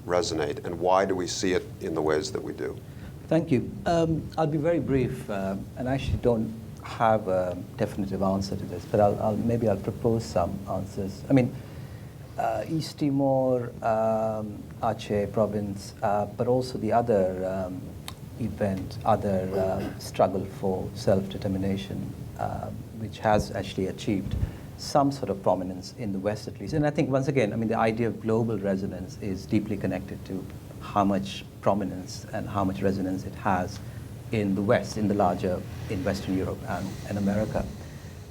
[SPEAKER 2] resonate, and why do we see it in the ways that we do?
[SPEAKER 5] Thank you. I'll be very brief, and I actually don't have a definitive answer to this, but maybe I'll propose some answers. I mean, East Timor, Aceh province, but also the other struggle for self-determination, which has actually achieved some sort of prominence in the West at least. And I think, once again, I mean, the idea of global resonance is deeply connected to how much prominence and how much resonance it has in the West, in Western Europe and America.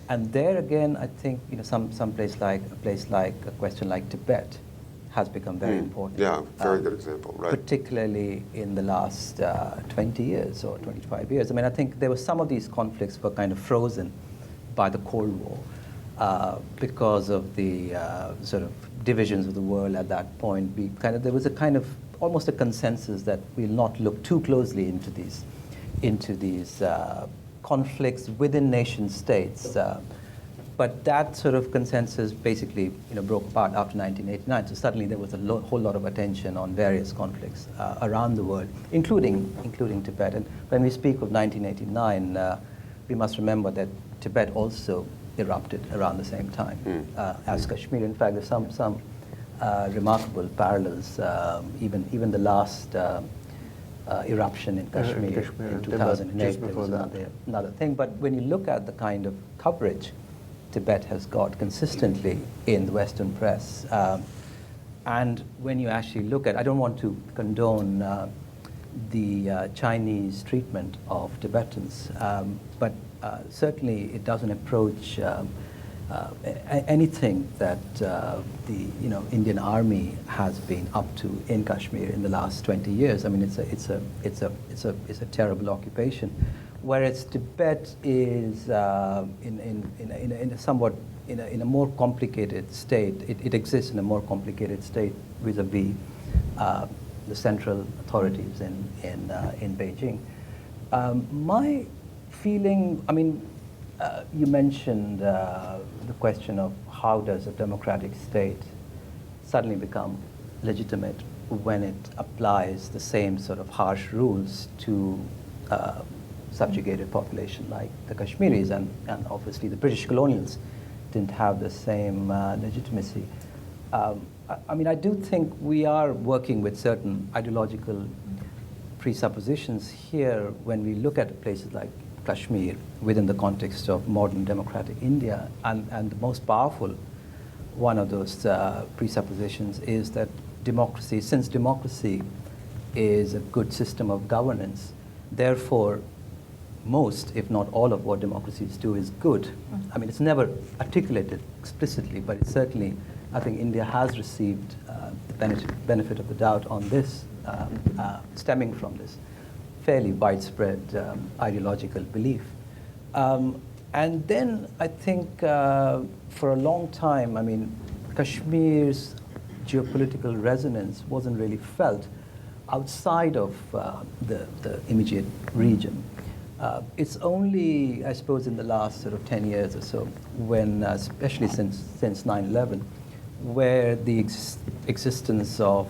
[SPEAKER 5] And there again, I think, some place like a question like Tibet has become very important.
[SPEAKER 2] Yeah, very good example, right?
[SPEAKER 5] Particularly in the last 20 years or 25 years. I mean, I think there were some of these conflicts were kind of frozen by the Cold War because of the sort of divisions of the world at that point. There was a kind of almost a consensus that we'll not look too closely into these conflicts within nation states. But that sort of consensus basically broke apart after 1989. So suddenly there was a whole lot of attention on various conflicts around the world, including Tibet. And when we speak of 1989, we must remember that Tibet also erupted around the same time as Kashmir. In fact, there's some remarkable parallels. Even the last eruption in Kashmir in 2008, there was another thing. But when you look at the kind of coverage Tibet has got consistently in the Western press, and when you actually look at, I don't want to condone the Chinese treatment of Tibetans, but certainly it doesn't approach anything that the Indian Army has been up to in Kashmir in the last 20 years. I mean, it's a terrible occupation. Whereas Tibet is in a more complicated state. It exists in a more complicated state vis-a-vis the central authorities in Beijing. My feeling, I mean, you mentioned the question of how does a democratic state suddenly become legitimate when it applies the same sort of harsh rules to subjugated population like the Kashmiris, and obviously the British colonials didn't have the same legitimacy. I mean, I do think we are working with certain ideological presuppositions here when we look at places like Kashmir within the context of modern democratic India, and the most powerful one of those presuppositions is that since democracy is a good system of governance, therefore most, if not all, of what democracies do is good. I mean, it's never articulated explicitly, but it's certainly, I think India has received the benefit of the doubt on this, stemming from this fairly widespread ideological belief. And then I think for a long time, I mean, Kashmir's geopolitical resonance wasn't really felt outside of the immediate region. It's only, I suppose, in the last sort of 10 years or so, when, especially since 9/11, where the existence of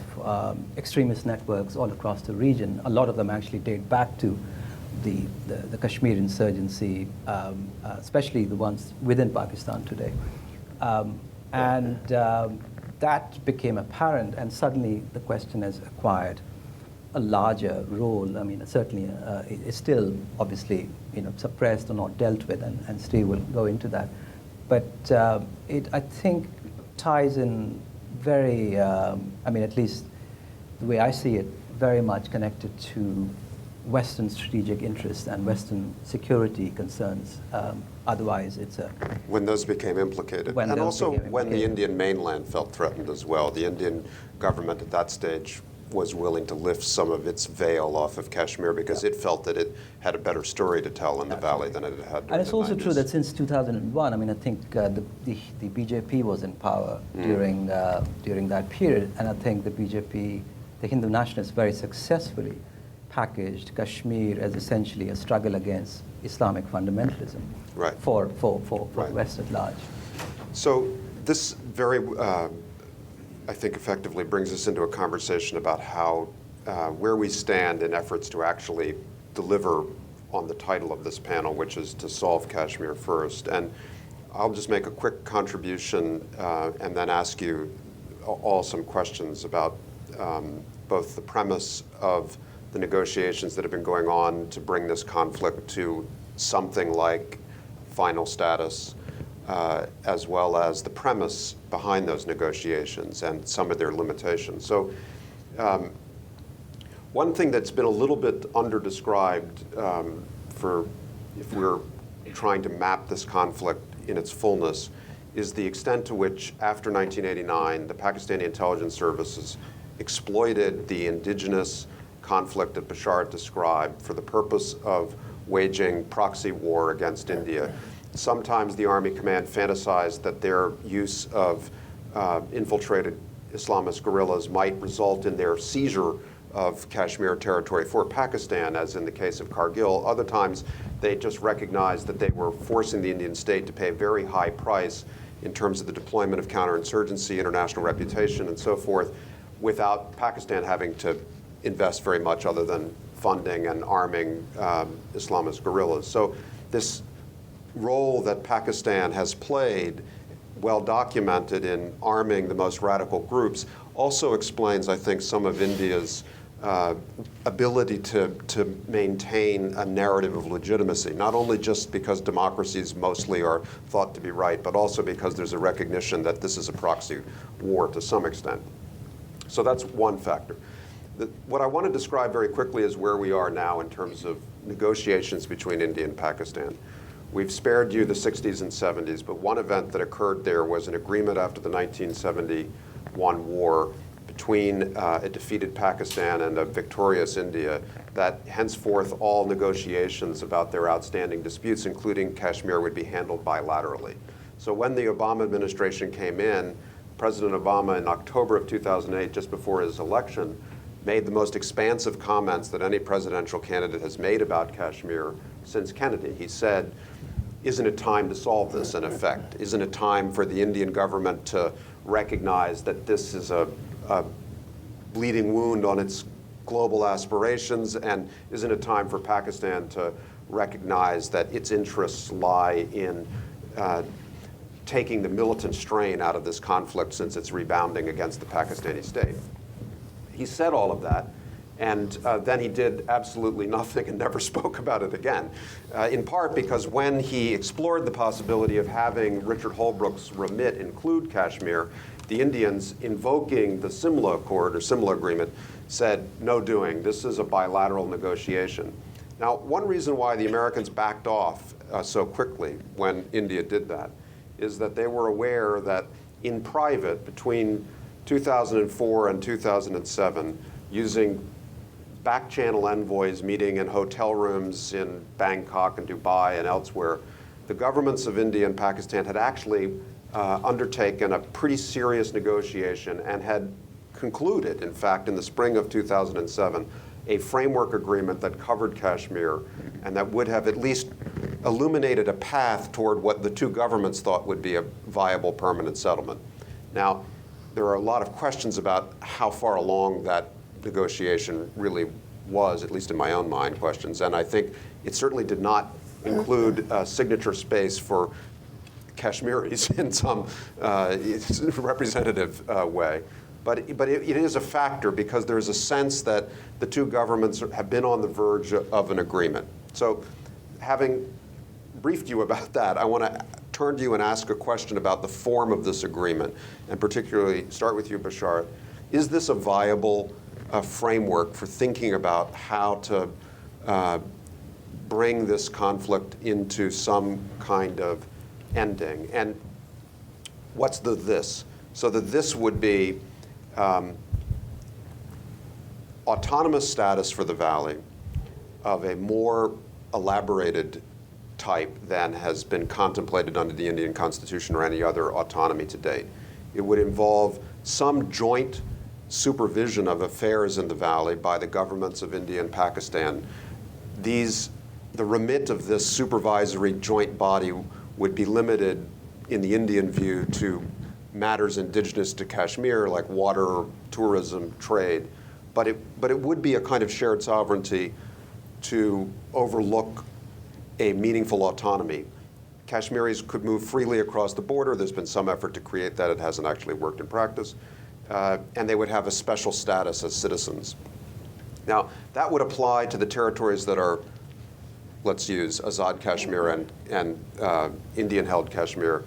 [SPEAKER 5] extremist networks all across the region, a lot of them actually date back to the Kashmir insurgency, especially the ones within Pakistan today. That became apparent, and suddenly the question has acquired a larger role. I mean, certainly it's still obviously suppressed or not dealt with, and Steve will go into that. But it, I think, ties in very, I mean, at least the way I see it, very much connected to Western strategic interests and Western security concerns. Otherwise, it's a...
[SPEAKER 2] When those became implicated. And also when the Indian mainland felt threatened as well. The Indian government at that stage was willing to lift some of its veil off of Kashmir because it felt that it had a better story to tell in the valley than it had during
[SPEAKER 5] And it's
[SPEAKER 2] the
[SPEAKER 5] also
[SPEAKER 2] 90s.
[SPEAKER 5] true that since 2001, I mean, I think the BJP was in power during that period, and I think the BJP the Hindu nationalists very successfully packaged Kashmir as essentially a struggle against Islamic fundamentalism
[SPEAKER 2] Right.
[SPEAKER 5] for
[SPEAKER 2] Right.
[SPEAKER 5] the West at large.
[SPEAKER 2] So this very, I think, effectively brings us into a conversation about how, where we stand in efforts to actually deliver on the title of this panel, which is to solve Kashmir first. And I'll just make a quick contribution and then ask you all some questions about both the premise of the negotiations that have been going on to bring this conflict to something like final status, as well as the premise behind those negotiations and some of their limitations. So one thing that's been a little bit under-described for if we're trying to map this conflict in its fullness is the extent to which, after 1989, the Pakistani intelligence services exploited the indigenous conflict that Bashar described for the purpose of waging proxy war against India. Sometimes the Army Command fantasized that their use of infiltrated Islamist guerrillas might result in their seizure of Kashmir territory for Pakistan, as in the case of Kargil. Other times, they just recognized that they were forcing the Indian state to pay a very high price in terms of the deployment of counterinsurgency, international reputation, and so forth, without Pakistan having to invest very much other than funding and arming Islamist guerrillas. So this role that Pakistan has played, well documented in arming the most radical groups, also explains, I think, some of India's ability to maintain a narrative of legitimacy, not only just because democracies mostly are thought to be right, but also because there's a recognition that this is a proxy war to some extent. So that's one factor. What I want to describe very quickly is where we are now in terms of negotiations between India and Pakistan. We've spared you the 60s and 70s, but one event that occurred there was an agreement after the 1971 war between a defeated Pakistan and a victorious India that henceforth all negotiations about their outstanding disputes, including Kashmir, would be handled bilaterally. So when the Obama administration came in, President Obama in October of 2008, just before his election, made the most expansive comments that any presidential candidate has made about Kashmir since Kennedy. He said, isn't it time to solve this, in effect? Isn't it time for the Indian government to recognize that this is a bleeding wound on its global aspirations? And isn't it time for Pakistan to recognize that its interests lie in taking the militant strain out of this conflict since it's rebounding against the Pakistani state? He said all of that, and then he did absolutely nothing and never spoke about it again, in part because when he explored the possibility of having Richard Holbrooke's remit include Kashmir, the Indians, invoking the Simla Accord or Simla Agreement, said, no doing, this is a bilateral negotiation. Now, one reason why the Americans backed off so quickly when India did that is that they were aware that in private, between 2004 and 2007, using back-channel envoys meeting in hotel rooms in Bangkok and Dubai and elsewhere, the governments of India and Pakistan had actually undertaken a pretty serious negotiation and had concluded, in fact, in the spring of 2007, a framework agreement that covered Kashmir and that would have at least illuminated a path toward what the two governments thought would be a viable permanent settlement. Now, there are a lot of questions about how far along that negotiation really was, at least in my own mind, questions. And I think it certainly did not include signature space for Kashmiris in some representative way. But it is a factor because there's a sense that the two governments have been on the verge of an agreement. So having briefed you about that, I want to turn to you and ask a question about the form of this agreement, and particularly start with you, Bashar. Is this a viable framework for thinking about how to bring this conflict into some kind of ending? And what's the this? So the this would be autonomous status for the valley of a more elaborated type than has been contemplated under the Indian Constitution or any other autonomy to date. It would involve some joint supervision of affairs in the valley by the governments of India and Pakistan, the remit of this supervisory joint body would be limited, in the Indian view, to matters indigenous to Kashmir, like water, tourism, trade. But it would be a kind of shared sovereignty to overlook a meaningful autonomy. Kashmiris could move freely across the border. There's been some effort to create that. It hasn't actually worked in practice. And they would have a special status as citizens. Now, that would apply to the territories that are, let's use Azad Kashmir and Indian-held Kashmir.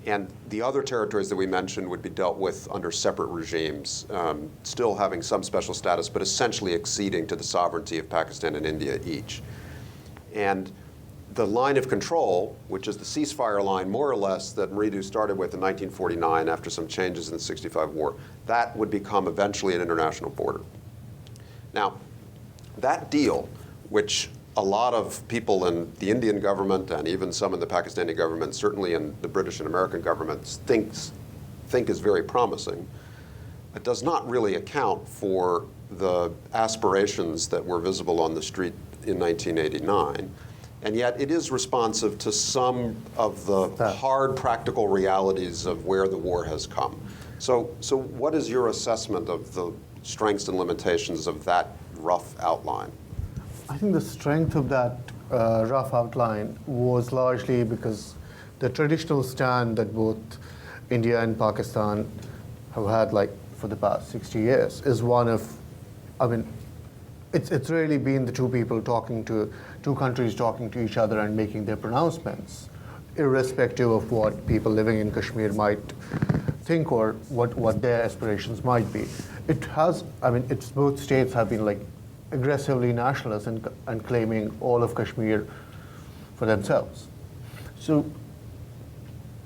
[SPEAKER 2] And the other territories that we mentioned would be dealt with under separate regimes, still having some special status, but essentially acceding to the sovereignty of Pakistan and India each. And the line of control, which is the ceasefire line, more or less, that Mridu started with in 1949 after some changes in the '65 war, that would become eventually an international border. Now, that deal, which a lot of people in the Indian government and even some in the Pakistani government, certainly in the British and American governments, think is very promising, it does not really account for the aspirations that were visible on the street in 1989. And yet it is responsive to some of the hard practical realities of where the war has come. So what is your assessment of the strengths and limitations of that rough outline?
[SPEAKER 4] I think the strength of that rough outline was largely because the traditional stand that both India and Pakistan have had, like, for the past 60 years is one of, I mean, it's really been the two countries talking to each other and making their pronouncements, irrespective of what people living in Kashmir might think or what their aspirations might be. It has, I mean, it's both states have been, like, aggressively nationalist and claiming all of Kashmir for themselves. So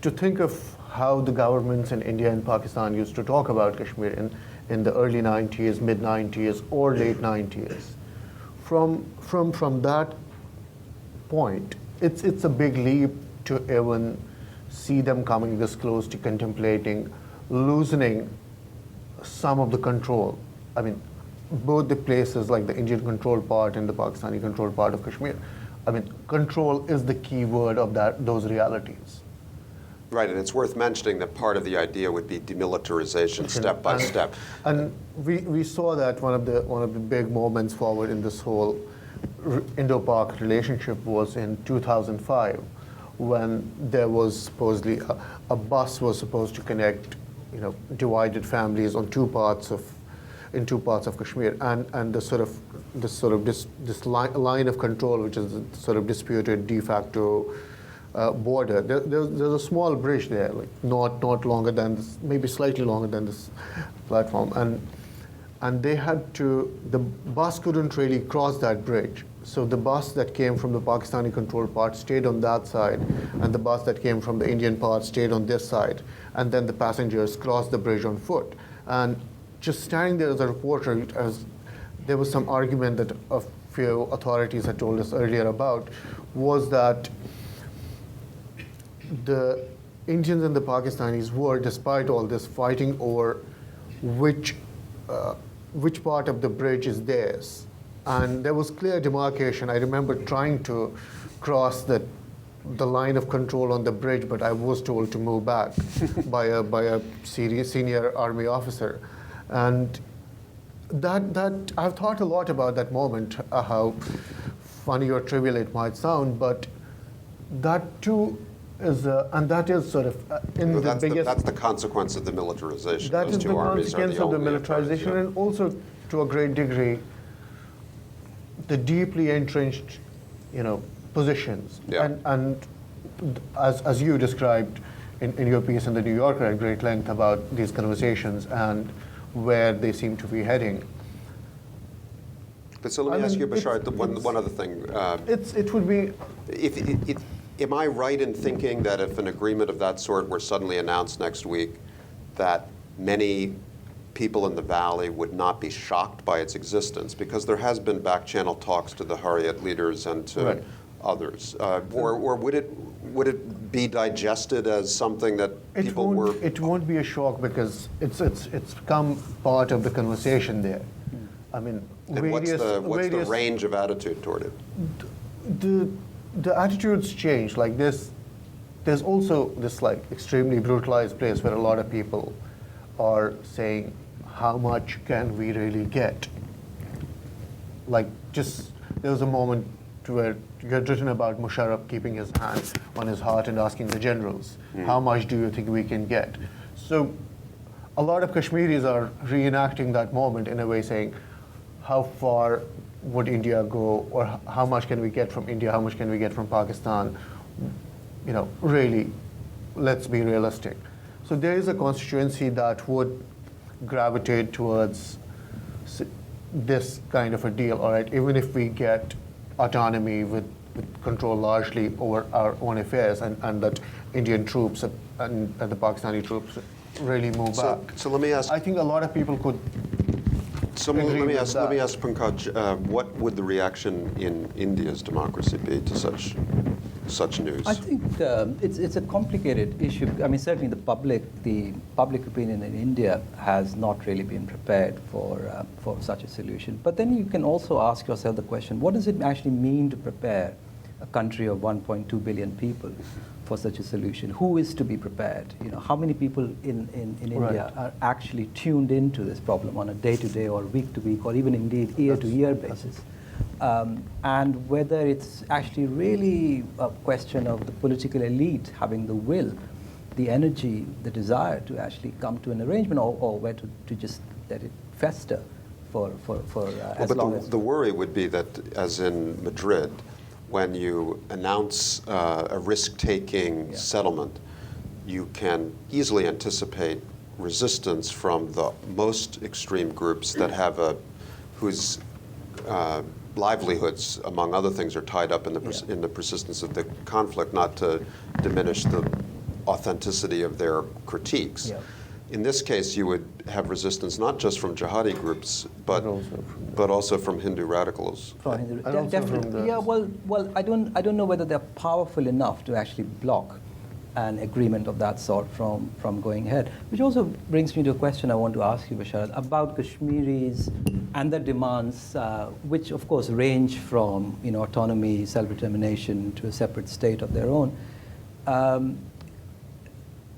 [SPEAKER 4] to think of how the governments in India and Pakistan used to talk about Kashmir in the early 90s, mid 90s, or late 90s, from that point, it's a big leap to even see them coming this close to contemplating loosening some of the control. I mean, both the places, like the Indian controlled part and the Pakistani controlled part of Kashmir, I mean, control is the key word of those realities.
[SPEAKER 2] Right, and it's worth mentioning that part of the idea would be demilitarization step by step.
[SPEAKER 4] And we saw that one of the big moments forward in this whole Indo-Pak relationship was in 2005, when there was supposedly a bus was supposed to connect, divided families on in two parts of Kashmir, and this line of control, which is the sort of disputed de facto border. There's a small bridge there, like not longer than this, maybe slightly longer than this platform, and they had to. The bus couldn't really cross that bridge, so the bus that came from the Pakistani controlled part stayed on that side, and the bus that came from the Indian part stayed on this side, and then the passengers crossed the bridge on foot. And just standing there as a reporter, there was some argument that a few authorities had told us earlier about, was that the Indians and the Pakistanis were, despite all this, fighting over which part of the bridge is theirs. And there was clear demarcation. I remember trying to cross the line of control on the bridge, but I was told to move back by a senior army officer. And that I've thought a lot about that moment, how funny or trivial it might sound, but that too is, and that is sort of
[SPEAKER 2] that's the consequence of the militarization.
[SPEAKER 4] That
[SPEAKER 2] Those
[SPEAKER 4] is
[SPEAKER 2] two
[SPEAKER 4] the
[SPEAKER 2] armies
[SPEAKER 4] consequence of the militarization,
[SPEAKER 2] yeah.
[SPEAKER 4] And also to a great degree, the deeply entrenched, positions.
[SPEAKER 2] Yeah.
[SPEAKER 4] And as you described in your piece in the New Yorker at great length about these conversations and where they seem to be heading.
[SPEAKER 2] But so let me ask you, Bashar, one other thing.
[SPEAKER 4] It would be.
[SPEAKER 2] Am I right in thinking that if an agreement of that sort were suddenly announced next week, that many people in the valley would not be shocked by its existence, because there has been back-channel talks to the Harriet leaders and to others, or would it? would it be digested as something that people were?
[SPEAKER 4] It won't be a shock because it's become part of the conversation there. I mean,
[SPEAKER 2] And what's the range of attitude toward it?
[SPEAKER 4] The attitudes change. Like there's also this like extremely brutalized place where a lot of people are saying, how much can we really get? Like there was a moment where you had written about Musharraf keeping his hand on his heart and asking the generals, how much do you think we can get? So a lot of Kashmiris are reenacting that moment in a way, saying, how far would India go, or how much can we get from India, how much can we get from Pakistan? Really, let's be realistic. So there is a constituency that would gravitate towards this kind of a deal, all right, even if we get autonomy with control largely over our own affairs, and that Indian troops and the Pakistani troops really move back.
[SPEAKER 2] So let me ask.
[SPEAKER 4] I think a lot of people could.
[SPEAKER 2] Let me ask Pankaj, what would the reaction in India's democracy be to such news?
[SPEAKER 5] I think it's a complicated issue. I mean, certainly the public opinion in India has not really been prepared for such a solution. But then you can also ask yourself the question: what does it actually mean to prepare a country of 1.2 billion people for such a solution? Who is to be prepared? How many people in India are actually tuned into this problem on a day-to-day or week-to-week or even indeed year-to-year basis? And whether it's actually really a question of the political elite having the will, the energy, the desire to actually come to an arrangement, or where to just let it fester for as long as...
[SPEAKER 2] The worry would be that, as in Madrid, when you announce a risk-taking settlement, you can easily anticipate resistance from the most extreme groups that have whose livelihoods, among other things, are tied up in the persistence of the conflict, not to diminish the authenticity of their critiques.
[SPEAKER 5] Yeah.
[SPEAKER 2] In this case, you would have resistance not just from jihadi groups, but also from Hindu radicals.
[SPEAKER 5] Definitely. Yeah. Well, I don't know whether they're powerful enough to actually block an agreement of that sort from going ahead. Which also brings me to a question I want to ask you, Bashar, about Kashmiris and their demands, which of course range from autonomy, self-determination to a separate state of their own.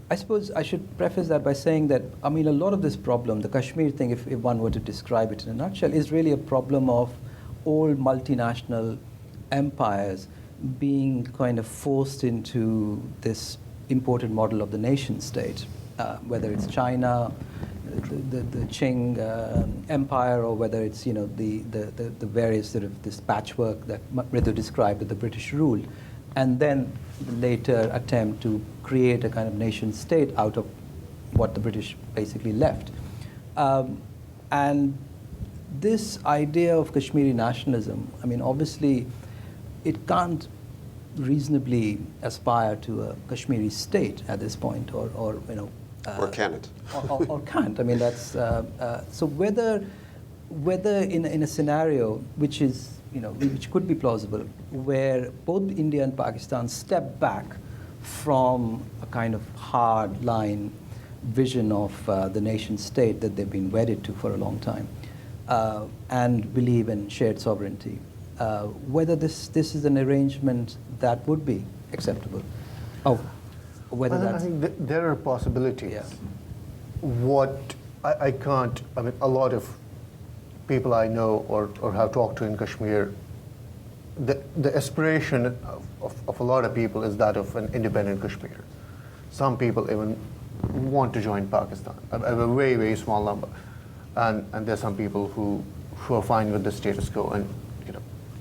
[SPEAKER 5] I suppose I should preface that by saying that, I mean, a lot of this problem, the Kashmir thing, if one were to describe it in a nutshell, is really a problem of old multinational empires being kind of forced into this imported model of the nation state, whether it's China, the Qing Empire, or whether it's the various sort of this patchwork that Ritu described that the British ruled, and then the later attempt to create a kind of nation state out of what the British basically left. And this idea of Kashmiri nationalism, I mean, obviously, it can't reasonably aspire to a Kashmiri state at this point, or
[SPEAKER 2] can it?
[SPEAKER 5] or can't. I mean, that's so whether in a scenario which is which could be plausible, where both India and Pakistan step back from a kind of hard line vision of the nation state that they've been wedded to for a long time, and believe in shared sovereignty, whether this is an arrangement that would be acceptable, whether that's...
[SPEAKER 4] I think there are possibilities.
[SPEAKER 5] Yeah.
[SPEAKER 4] What I can't, I mean, a lot of people I know or have talked to in Kashmir, the aspiration of a lot of people is that of an independent Kashmir. Some people even want to join Pakistan, a very, very small number. And there's some people who are fine with the status quo, and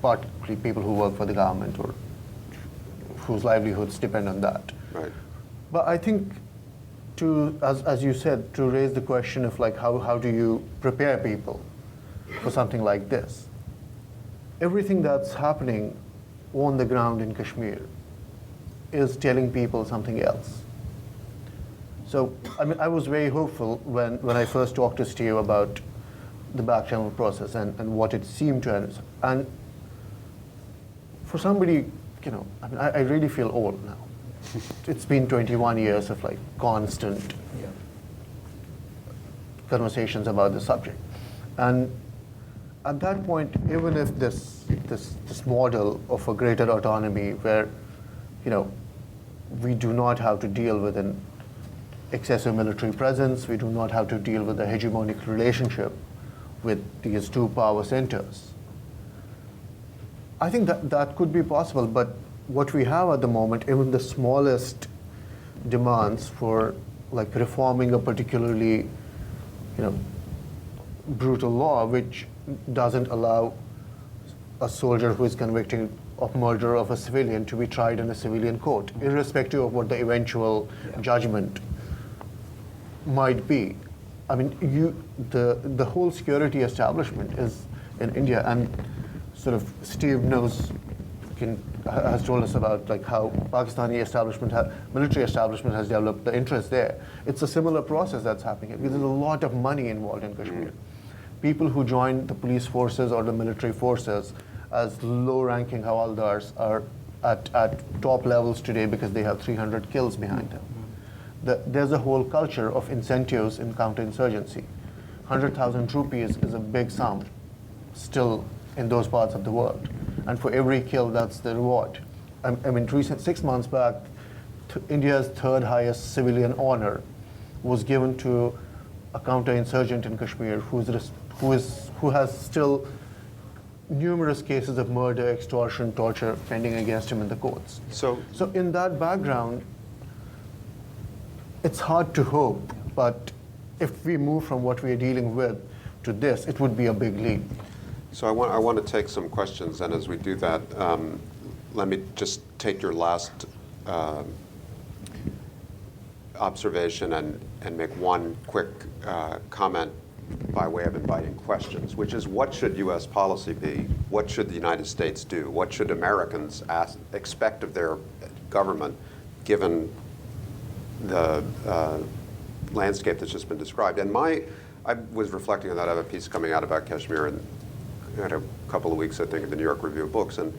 [SPEAKER 4] particularly people who work for the government or whose livelihoods depend on that.
[SPEAKER 2] Right.
[SPEAKER 4] But I think as you said, to raise the question of like how do you prepare people for something like this? Everything that's happening on the ground in Kashmir is telling people something else. So, I mean, I was very hopeful when I first talked to Steve about the back channel process and what it seemed to us. And for somebody, I mean, I really feel old now. it's been 21 years of like constant
[SPEAKER 5] Yeah.
[SPEAKER 4] conversations about the subject. And at that point, even if this model of a greater autonomy where, we do not have to deal with an excessive military presence, we do not have to deal with a hegemonic relationship with these two power centers. I think that could be possible, but what we have at the moment, even the smallest demands for like reforming a particularly, brutal law, which doesn't allow a soldier who is convicted of murder of a civilian to be tried in a civilian court, irrespective of what the eventual judgment might be. I mean, the whole security establishment is in India, and sort of Steve has told us about like how Pakistani military establishment has developed the interest there. It's a similar process that's happening. There's a lot of money involved in Kashmir. People who join the police forces or the military forces as low-ranking hawaldars are at top levels today because they have 300 kills behind them. There's a whole culture of incentives in counterinsurgency. 100,000 rupees is a big sum still in those parts of the world. And for every kill, that's the reward. I mean, 6 months back, India's third highest civilian honor was given to a counterinsurgent in Kashmir who has still numerous cases of murder, extortion, torture pending against him in the courts. So in that background, it's hard to hope, but if we move from what we are dealing with to this, it would be a big leap.
[SPEAKER 2] So I want to take some questions, and as we do that, let me just take your last observation and make one quick comment by way of inviting questions, which is what should U.S. policy be? What should the United States do? What should Americans expect of their government, given the landscape that's just been described? And I was reflecting on that. I have a piece coming out about Kashmir in a couple of weeks, I think, at the New York Review of Books, and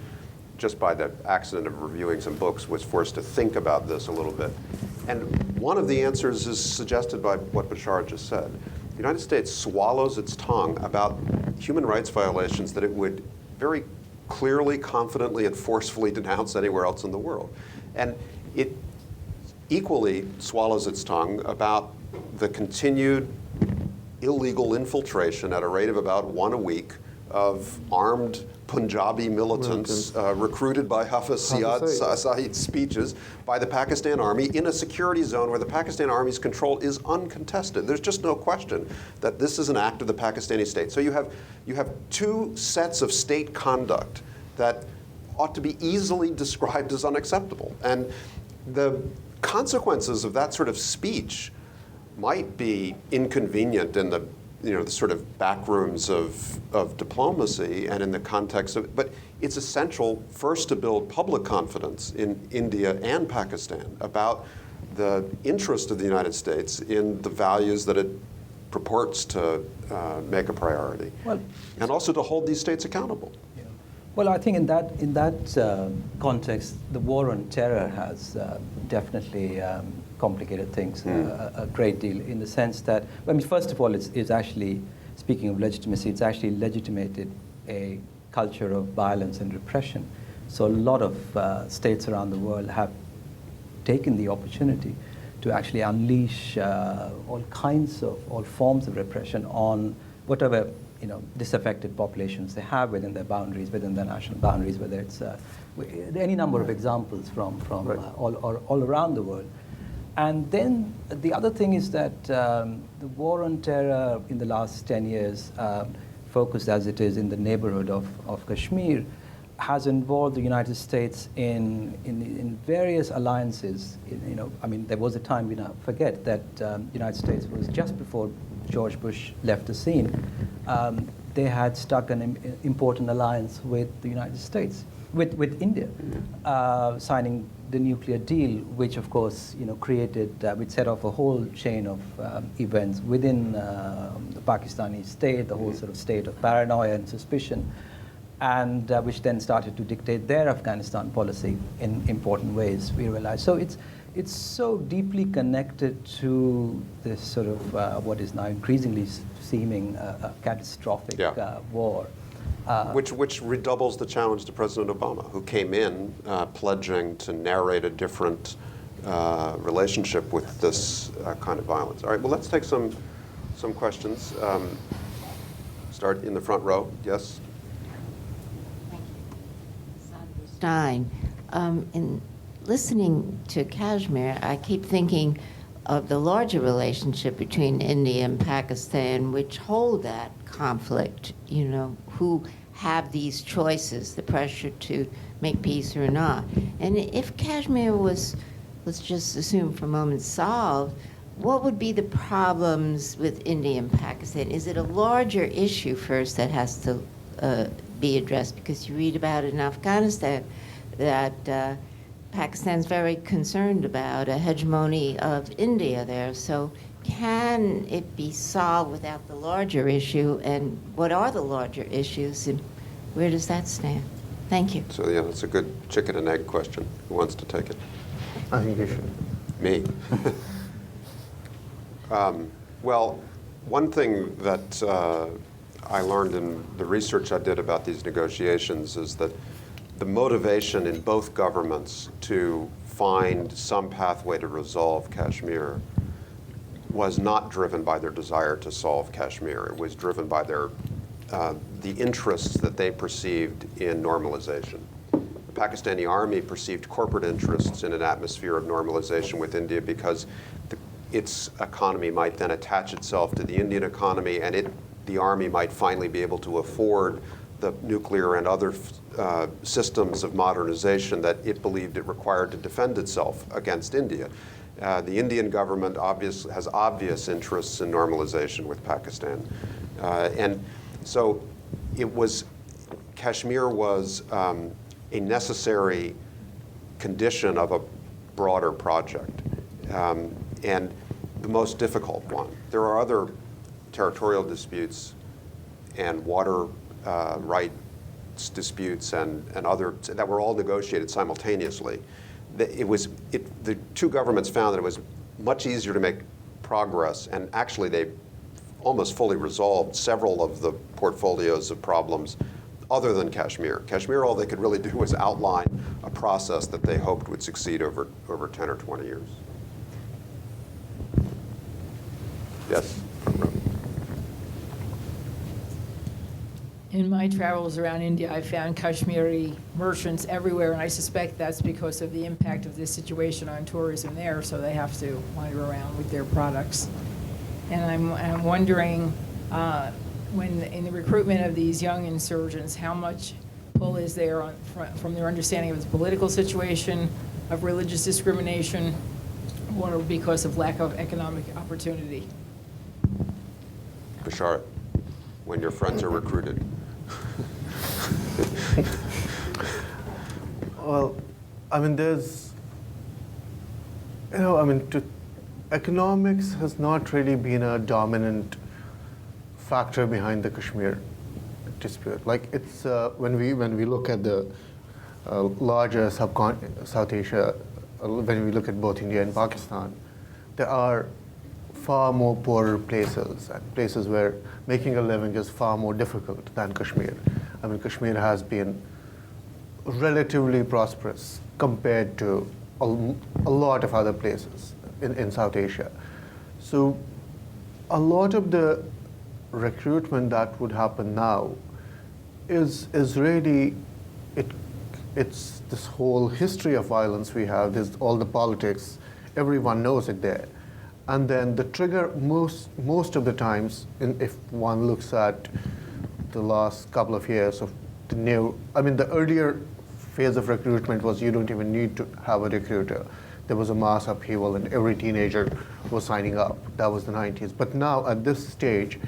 [SPEAKER 2] just by the accident of reviewing some books, was forced to think about this a little bit. And one of the answers is suggested by what Bashar just said. The United States swallows its tongue about human rights violations that it would very clearly, confidently, and forcefully denounce anywhere else in the world. And it equally swallows its tongue about the continued illegal infiltration at a rate of about one a week of armed Punjabi militants recruited by Hafiz Saeed's speeches by the Pakistan Army in a security zone where the Pakistan Army's control is uncontested. There's just no question that this is an act of the Pakistani state. So you have two sets of state conduct that ought to be easily described as unacceptable. And the consequences of that sort of speech might be inconvenient in the sort of back rooms of diplomacy and in the context of, but it's essential first to build public confidence in India and Pakistan about the interest of the United States in the values that it purports to make a priority, and also to hold these states accountable.
[SPEAKER 5] Yeah. Well, I think in that context, the war on terror has definitely complicated things a great deal, in the sense that, I mean, first of all, it's actually, speaking of legitimacy, it's actually legitimated a culture of violence and repression. So a lot of states around the world have taken the opportunity to actually unleash all forms of repression on whatever disaffected populations they have within their boundaries, within their national boundaries, whether it's any number of examples from right. all around the world. And then the other thing is that the war on terror in the last 10 years, focused as it is in the neighborhood of Kashmir, has involved the United States in various alliances. I mean, there was a time, we now forget, that the United States was just before George Bush left the scene. They had struck an important alliance with the United States, with India, signing the nuclear deal, which of course created, which set off a whole chain of events within the Pakistani state, the whole sort of state of paranoia and suspicion. and which then started to dictate their Afghanistan policy in important ways, we realized. So it's so deeply connected to this sort of what is now increasingly seeming a catastrophic war.
[SPEAKER 2] Which redoubles the challenge to President Obama, who came in pledging to narrate a different relationship with this kind of violence. All right, well, let's take some questions. Start in the front row. Yes?
[SPEAKER 6] Thank you. Sandra Stein. In listening to Kashmir, I keep thinking of the larger relationship between India and Pakistan, which hold that conflict, who have these choices, the pressure to make peace or not. And if Kashmir was, let's just assume for a moment, solved, what would be the problems with India and Pakistan? Is it a larger issue first that has to be addressed? Because you read about it in Afghanistan that Pakistan's very concerned about a hegemony of India there. So can it be solved without the larger issue? And what are the larger issues, and where does that stand? Thank you.
[SPEAKER 2] So yeah, that's a good chicken and egg question. Who wants to take it?
[SPEAKER 4] I think you should.
[SPEAKER 2] Me. Well, one thing that I learned in the research I did about these negotiations is that the motivation in both governments to find some pathway to resolve Kashmir was not driven by their desire to solve Kashmir. It was driven by their the interests that they perceived in normalization. The Pakistani army perceived corporate interests in an atmosphere of normalization with India because its economy might then attach itself to the Indian economy, and the army might finally be able to afford the nuclear and other systems of modernization that it believed it required to defend itself against India. The Indian government has obvious interests in normalization with Pakistan. And so Kashmir was a necessary condition of a broader project, and the most difficult one. There are other territorial disputes and water rights disputes and other that were all negotiated simultaneously. The two governments found that it was much easier to make progress, and actually they almost fully resolved several of the portfolios of problems other than Kashmir. Kashmir, all they could really do was outline a process that they hoped would succeed over 10 or 20 years. Yes.
[SPEAKER 7] In my travels around India, I found Kashmiri merchants everywhere, and I suspect that's because of the impact of this situation on tourism there, so they have to wander around with their products. And I'm wondering, when in the recruitment of these young insurgents, how much pull is there from their understanding of the political situation, of religious discrimination, or because of lack of economic opportunity?
[SPEAKER 2] Bashar, when your friends are recruited.
[SPEAKER 4] Well, I mean, economics has not really been a dominant factor behind the Kashmir dispute. Like it's when we look at the larger South Asia, when we look at both India and Pakistan, there are far more poorer places and places where making a living is far more difficult than Kashmir. I mean, Kashmir has been relatively prosperous compared to a lot of other places in South Asia. So a lot of the recruitment that would happen now is really, it's this whole history of violence we have, there's all the politics, everyone knows it there. And then the trigger most of the times, if one looks at the last couple of years of the earlier phase of recruitment was you don't even need to have a recruiter. There was a mass upheaval and every teenager was signing up. That was the 90s. But now at this stage,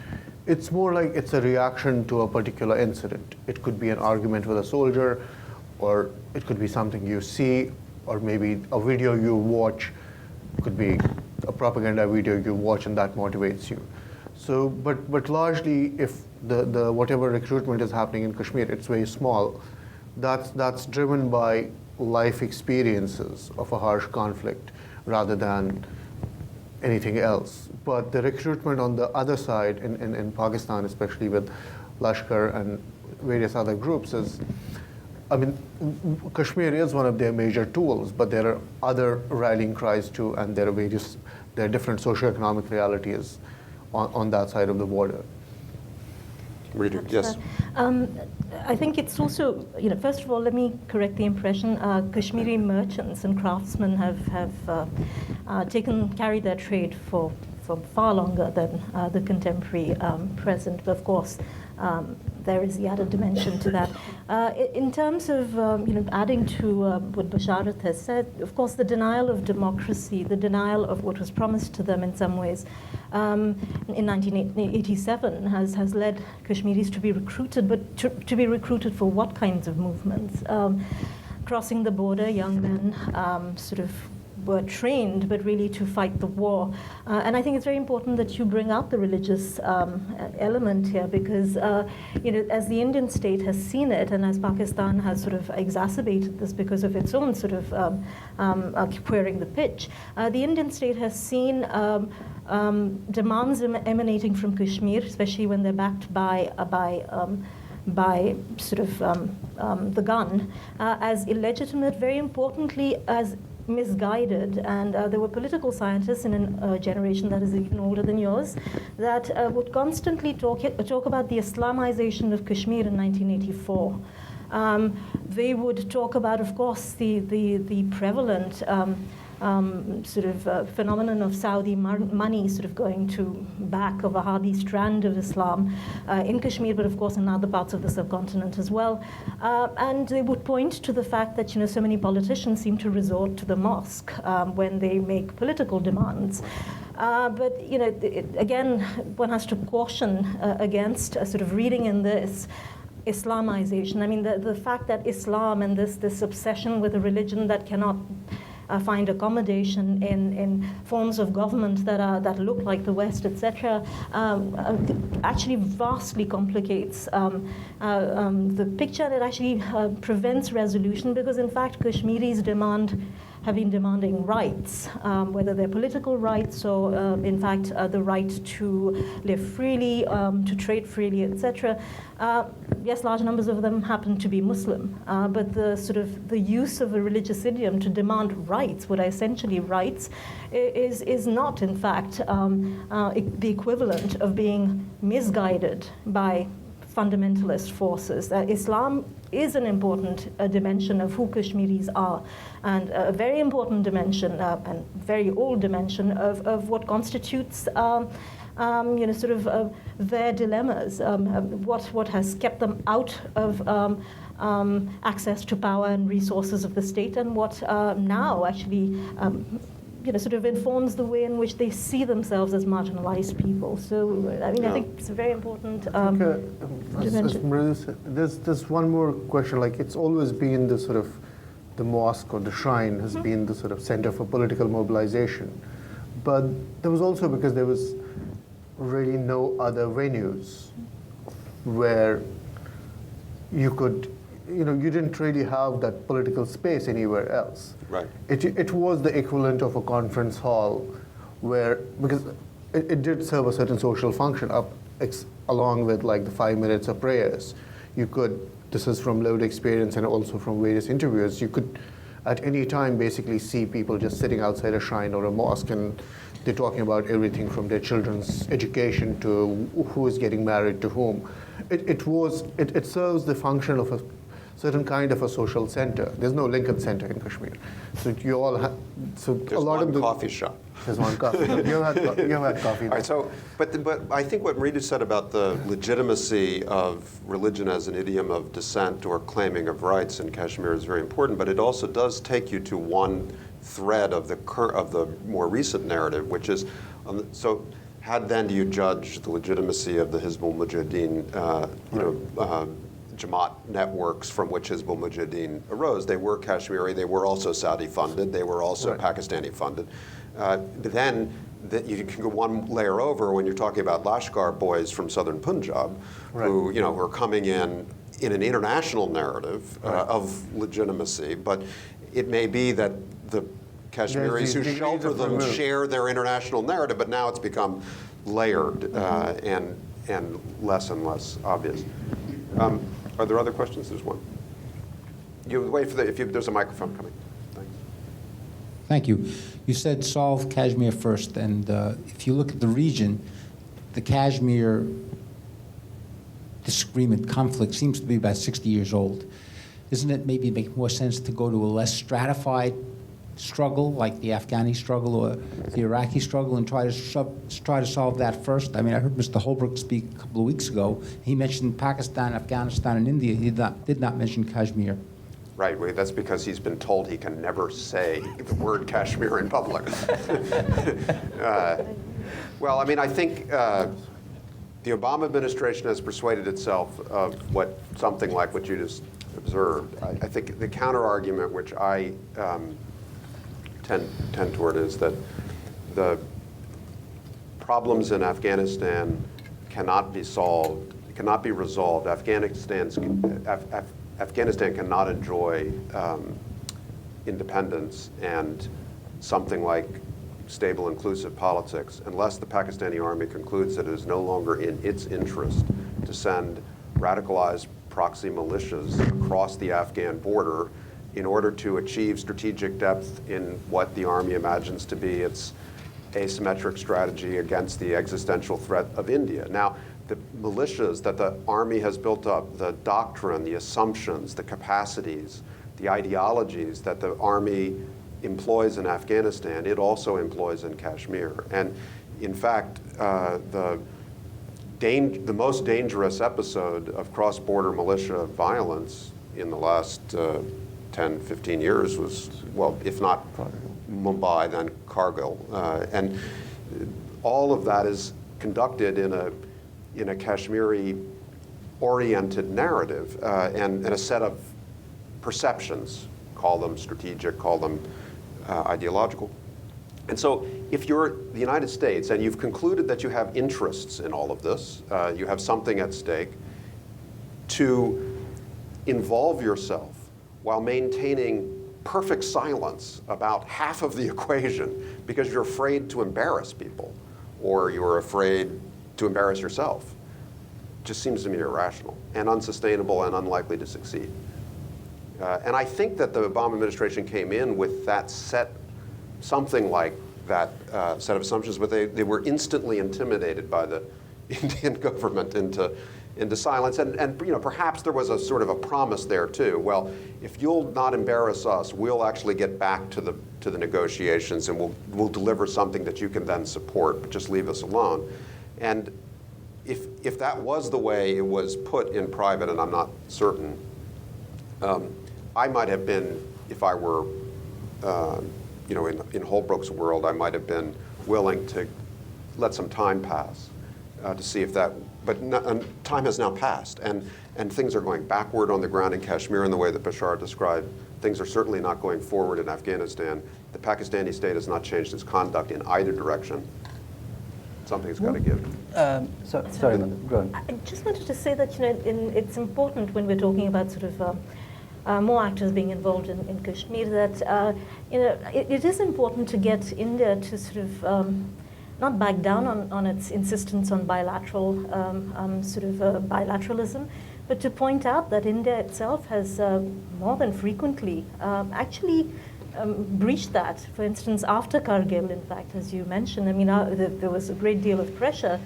[SPEAKER 4] it's more like it's a reaction to a particular incident. It could be an argument with a soldier, or it could be something you see, or maybe a video you watch. It could be a propaganda video you watch and that motivates you. So, but largely, if the whatever recruitment is happening in Kashmir, it's very small. That's driven by life experiences of a harsh conflict rather than anything else. But the recruitment on the other side, in Pakistan, especially with Lashkar and various other groups, is, I mean, Kashmir is one of their major tools, but there are other rallying cries too, and there are different socioeconomic realities on that side of the border.
[SPEAKER 2] Rita, yes.
[SPEAKER 3] I think it's also, first of all, let me correct the impression. Kashmiri merchants and craftsmen have carried their trade for far longer than the contemporary present. But of course, there is the added dimension to that. In terms of adding to what Basharat has said, of course, the denial of democracy, the denial of what was promised to them in some ways, in 1987 has led Kashmiris to be recruited, but to be recruited for what kinds of movements? Crossing the border, young men sort of were trained, but really to fight the war. And I think it's very important that you bring out the religious element here, because as the Indian state has seen it, and as Pakistan has sort of exacerbated this because of its own sort of queering the pitch, the Indian state has seen demands emanating from Kashmir, especially when they're backed by sort of the gun, as illegitimate, very importantly, as misguided. And there were political scientists in a generation that is even older than yours that would constantly talk about the Islamization of Kashmir in 1984. They would talk about, of course, the prevalent sort of phenomenon of Saudi money sort of going to back a Wahhabi strand of Islam in Kashmir, but of course in other parts of the subcontinent as well. And they would point to the fact that so many politicians seem to resort to the mosque when they make political demands. But again, one has to caution against sort of reading in this Islamization. I mean, the fact that Islam and this obsession with a religion that cannot find accommodation in forms of government that look like the West, etc., actually vastly complicates the picture, and it actually prevents resolution, because in fact Kashmiris have been demanding rights, whether they're political rights or in fact the right to live freely, to trade freely, etc. Yes, large numbers of them happen to be Muslim, but the use of a religious idiom to demand rights, what are essentially rights, is not in fact the equivalent of being misguided by fundamentalist forces. Islam is an important dimension of who Kashmiris are, and a very important dimension and very old dimension of what constitutes their dilemmas, what has kept them out of access to power and resources of the state, and what now actually sort of informs the way in which they see themselves as marginalized people. So, I mean, I think it's a very important dimension.
[SPEAKER 4] There's one more question. Like, it's always been the sort of, the mosque or the shrine has been the sort of center for political mobilization. But there was also, because there was really no other venues where you could, you didn't really have that political space anywhere else.
[SPEAKER 2] Right.
[SPEAKER 4] It was the equivalent of a conference hall where, because it did serve a certain social function along with like the 5 minutes of prayers. You could, this is from lived experience and also from various interviews, you could at any time basically see people just sitting outside a shrine or a mosque, and they're talking about everything from their children's education to who is getting married to whom. It serves the function of a certain kind of a social center. There's no Lincoln Center in Kashmir. So you all have, so
[SPEAKER 2] There's
[SPEAKER 4] a lot
[SPEAKER 2] one
[SPEAKER 4] of the
[SPEAKER 2] coffee shop.
[SPEAKER 4] There's one coffee. You have had coffee.
[SPEAKER 2] All right, so, but I think what Rita said about the legitimacy of religion as an idiom of dissent or claiming of rights in Kashmir is very important, but it also does take you to one thread of the more recent narrative, which is, so how then do you judge the legitimacy of the Hizbul Mujahideen, Jamaat networks from which Hizbul Mujahideen arose? They were Kashmiri, they were also Saudi funded, they were also Pakistani funded. But then that you can go one layer over when you're talking about Lashkar boys from southern Punjab, who who are coming in an international narrative of legitimacy, but it may be that the Kashmiris who shelter them share their international narrative, but now it's become layered and less obvious. Are there other questions? There's one. You wait for there's a microphone coming. Thanks.
[SPEAKER 8] Thank you. You said solve Kashmir first, and if you look at the region, the Kashmir disagreement, conflict seems to be about 60 years old. Isn't it maybe make more sense to go to a less stratified struggle, like the Afghani struggle or the Iraqi struggle, and try to solve that first? I mean, I heard Mr. Holbrooke speak a couple of weeks ago. He mentioned Pakistan, Afghanistan, and India. He did not mention Kashmir.
[SPEAKER 2] Right, well, that's because he's been told he can never say the word Kashmir in public. Well, I mean, I think the Obama administration has persuaded itself of something like what you just observed. I think the counter-argument, which I tend toward, is that the problems in Afghanistan cannot be solved, cannot be resolved. Afghanistan cannot enjoy independence and something like stable, inclusive politics unless the Pakistani army concludes that it is no longer in its interest to send radicalized proxy militias across the Afghan border in order to achieve strategic depth in what the army imagines to be its asymmetric strategy against the existential threat of India. Now, the militias that the army has built up, the doctrine, the assumptions, the capacities, the ideologies that the army employs in Afghanistan, it also employs in Kashmir. And in fact, the most dangerous episode of cross-border militia violence in the last 10, 15 years was, well, if not Mumbai, then Kargil. And all of that is conducted in a Kashmiri-oriented narrative and a set of perceptions, call them strategic, call them ideological. And so if you're the United States and you've concluded that you have interests in all of this, you have something at stake, to involve yourself while maintaining perfect silence about half of the equation because you're afraid to embarrass people or you're afraid to embarrass yourself, just seems to me irrational and unsustainable and unlikely to succeed. And I think that the Obama administration came in with that something like that set of assumptions, but they were instantly intimidated by the Indian government into silence. And perhaps there was a sort of a promise there too. Well, if you'll not embarrass us, we'll actually get back to the negotiations and we'll deliver something that you can then support, but just leave us alone. And if that was the way it was put in private, and I'm not certain, I might have been, if I were, in Holbrooke's world, I might have been willing to let some time pass to see if that. But time has now passed, and things are going backward on the ground in Kashmir in the way that Bashar described. Things are certainly not going forward in Afghanistan. The Pakistani state has not changed its conduct in either direction. Something's got to give.
[SPEAKER 5] Sorry, go on.
[SPEAKER 3] I just wanted to say that it's important when we're talking about sort of more actors being involved in Kashmir that it is important to get India to sort of not back down on its insistence on bilateral bilateralism, but to point out that India itself has more than frequently actually breached that. For instance, after Kargil, in fact, as you mentioned, I mean, there was a great deal of pressure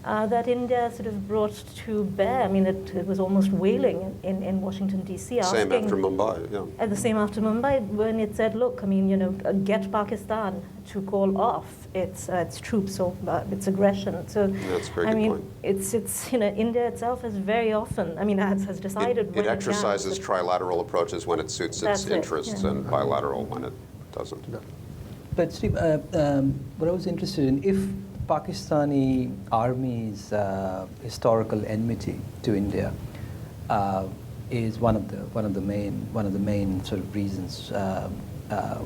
[SPEAKER 3] that India sort of brought to bear. I mean, it was almost wailing in Washington, D.C.
[SPEAKER 2] Same after Mumbai, yeah.
[SPEAKER 3] The same after Mumbai, when it said, look, I mean, get Pakistan to call off its troops or its aggression. So,
[SPEAKER 2] that's a very
[SPEAKER 3] I
[SPEAKER 2] good
[SPEAKER 3] mean,
[SPEAKER 2] point.
[SPEAKER 3] it's India itself has very often, I mean, has decided when
[SPEAKER 2] it exercises trilateral approaches when it suits its interests and bilateral when it doesn't.
[SPEAKER 5] But Steve, what I was interested in, if Pakistani army's historical enmity to India is one of the main sort of reasons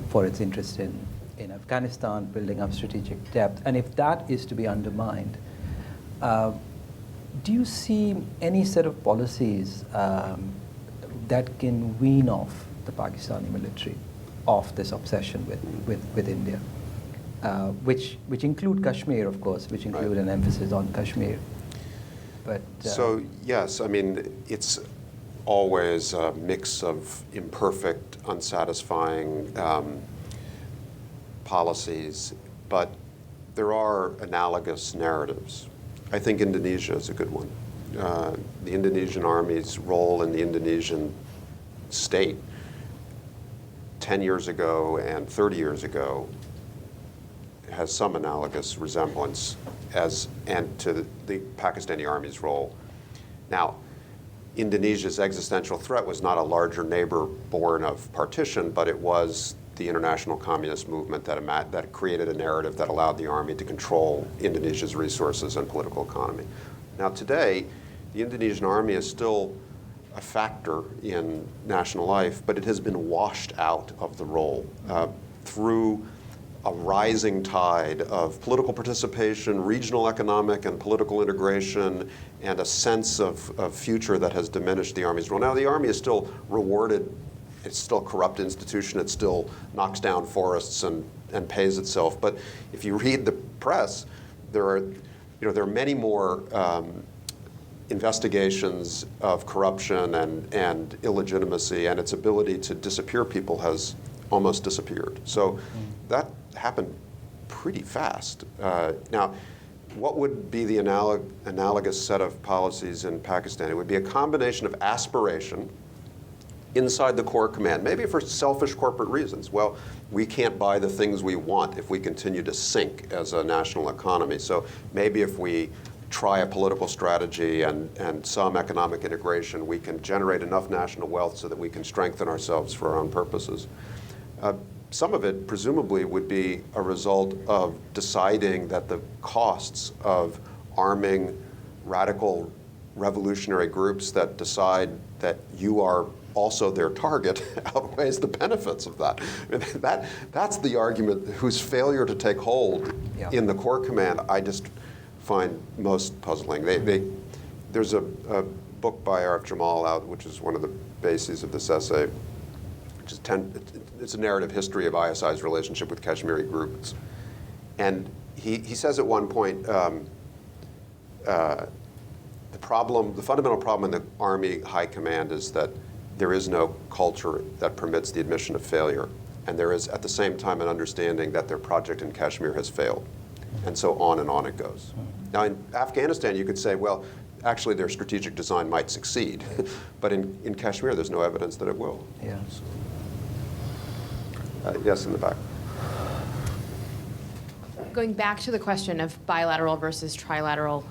[SPEAKER 5] for its interest in in Afghanistan, building up strategic depth. And if that is to be undermined, do you see any set of policies that can wean off the Pakistani military off this obsession with India, which include Kashmir, of course, which include an emphasis on Kashmir? But
[SPEAKER 2] so yes, I mean, it's always a mix of imperfect, unsatisfying policies, but there are analogous narratives. I think Indonesia is a good one. The Indonesian Army's role in the Indonesian state 10 years ago and 30 years ago has some analogous resemblance and to the Pakistani Army's role. Now, Indonesia's existential threat was not a larger neighbor born of partition, but it was the international communist movement that created a narrative that allowed the army to control Indonesia's resources and political economy. Now today, the Indonesian army is still a factor in national life, but it has been washed out of the role through a rising tide of political participation, regional economic and political integration, and a sense of future that has diminished the Army's role. Now, the Army is still rewarded. It's still a corrupt institution. It still knocks down forests and pays itself. But if you read the press, there are many more investigations of corruption and illegitimacy, and its ability to disappear people has almost disappeared. So that happened pretty fast. Now, what would be the analogous set of policies in Pakistan? It would be a combination of aspiration inside the core command, maybe for selfish corporate reasons. Well, we can't buy the things we want if we continue to sink as a national economy. So maybe if we try a political strategy and some economic integration, we can generate enough national wealth so that we can strengthen ourselves for our own purposes. Some of it, presumably, would be a result of deciding that the costs of arming radical revolutionary groups that decide that you are also their target outweighs the benefits of that. That's the argument whose failure to take hold in the core command I just find most puzzling. There's a book by Arif Jamal out, which is one of the bases of this essay, which is it's a narrative history of ISI's relationship with Kashmiri groups. And he says at one point, the fundamental problem in the Army high command is that there is no culture that permits the admission of failure. And there is, at the same time, an understanding that their project in Kashmir has failed. And so on and on it goes. Now, in Afghanistan, you could say, well, actually, their strategic design might succeed. But in Kashmir, there's no evidence that it will.
[SPEAKER 5] Yeah.
[SPEAKER 2] Yes, in the back.
[SPEAKER 9] Going back to the question of bilateral versus trilateral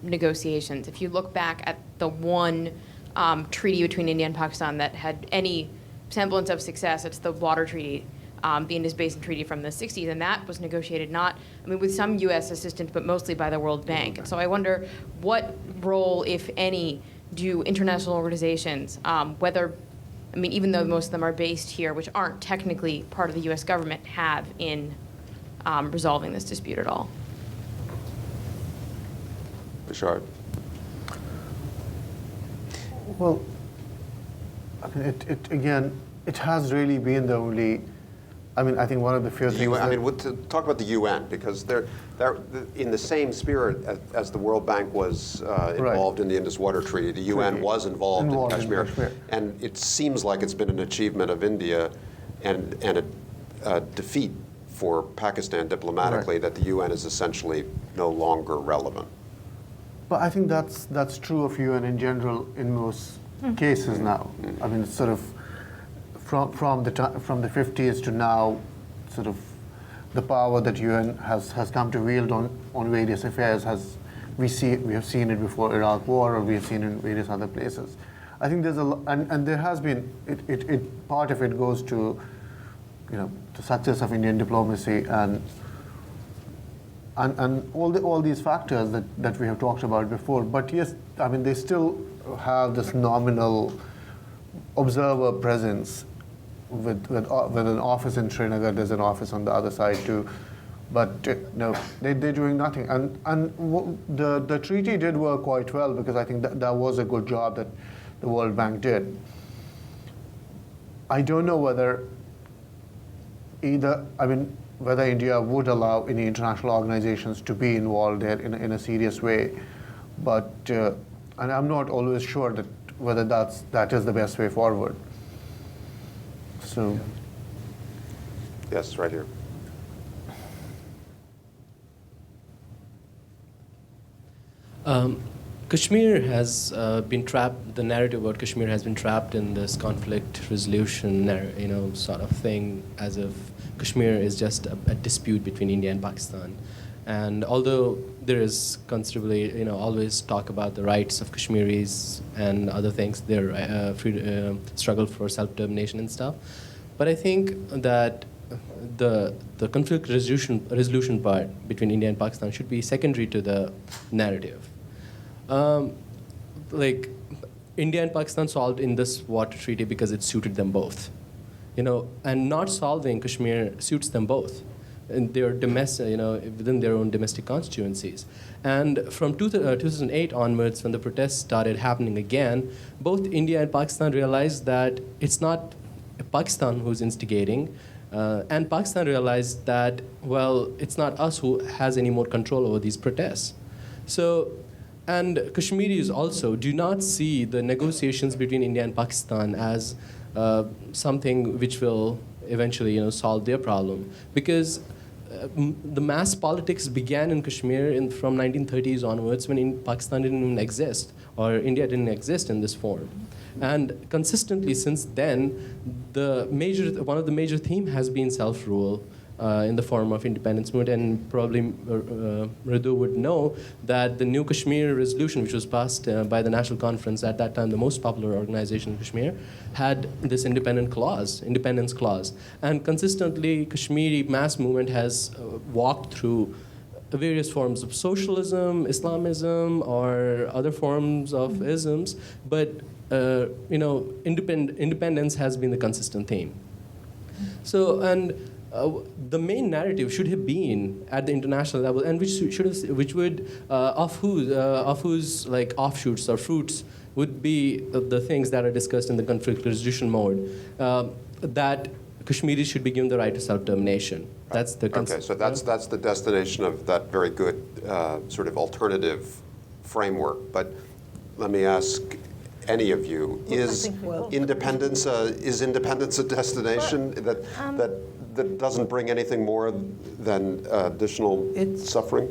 [SPEAKER 9] negotiations, if you look back at the one treaty between India and Pakistan that had any semblance of success, it's the water treaty, the Indus Basin Treaty from the 60s, and that was negotiated with some U.S. assistance, but mostly by the World Bank. And so I wonder what role, if any, do international organizations, even though most of them are based here, which aren't technically part of the U.S. government, have in resolving this dispute at all?
[SPEAKER 2] Bashar.
[SPEAKER 4] Well, it has really been the only. I think one of the few things.
[SPEAKER 2] To talk about the UN, because they're in the same spirit as the World Bank was involved in the Indus Water Treaty. The UN was involved in Kashmir, and it seems like it's been an achievement of India, and a defeat for Pakistan diplomatically that the UN is essentially no longer relevant.
[SPEAKER 4] But I think that's true of UN in general in most cases now. It's sort of. From the 50s to now, sort of the power that UN has come to wield on various affairs we have seen it before Iraq War, or we have seen it in various other places. I think there's and there has been part of it goes to the success of Indian diplomacy and all these factors that we have talked about before. But yes, they still have this nominal observer presence with an office in Srinagar, there's an office on the other side too. But no, they're doing nothing. The treaty did work quite well, because I think that was a good job that the World Bank did. I don't know whether whether India would allow any international organizations to be involved there in a serious way. But and I'm not always sure that whether that is the best way forward. So.
[SPEAKER 2] Yes, right here.
[SPEAKER 10] Kashmir has been trapped. The narrative about Kashmir has been trapped in this conflict resolution, sort of thing, as if Kashmir is just a dispute between India and Pakistan. And although there is considerably, always talk about the rights of Kashmiris and other things, their struggle for self-determination and stuff, but I think that the conflict resolution part between India and Pakistan should be secondary to the narrative. Like, India and Pakistan solved in this water treaty because it suited them both, and not solving Kashmir suits them both. And their domestic, within their own domestic constituencies. And from 2008 onwards, when the protests started happening again, both India and Pakistan realized that it's not Pakistan who's instigating, and Pakistan realized that, well, it's not us who has any more control over these protests. So, and Kashmiris also do not see the negotiations between India and Pakistan as something which will eventually, solve their problem, because the mass politics began in Kashmir from 1930s onwards, when Pakistan didn't even exist, or India didn't exist in this form. And consistently since then, one of the major themes has been self-rule in the form of independence movement. And probably Radu would know that the new Kashmir resolution, which was passed by the National Conference at that time, the most popular organization in Kashmir, had this independence clause. And consistently, Kashmiri mass movement has walked through various forms of socialism, Islamism, or other forms of isms, but independence has been the consistent theme. So, and the main narrative should have been at the international level, and which would of whose like offshoots or fruits would be the things that are discussed in the conflict resolution mode, that Kashmiris should be given the right to self-determination. That's the
[SPEAKER 2] okay. So that's the destination of that very good sort of alternative framework. But let me ask any of you: is independence a destination that doesn't bring anything more than additional suffering?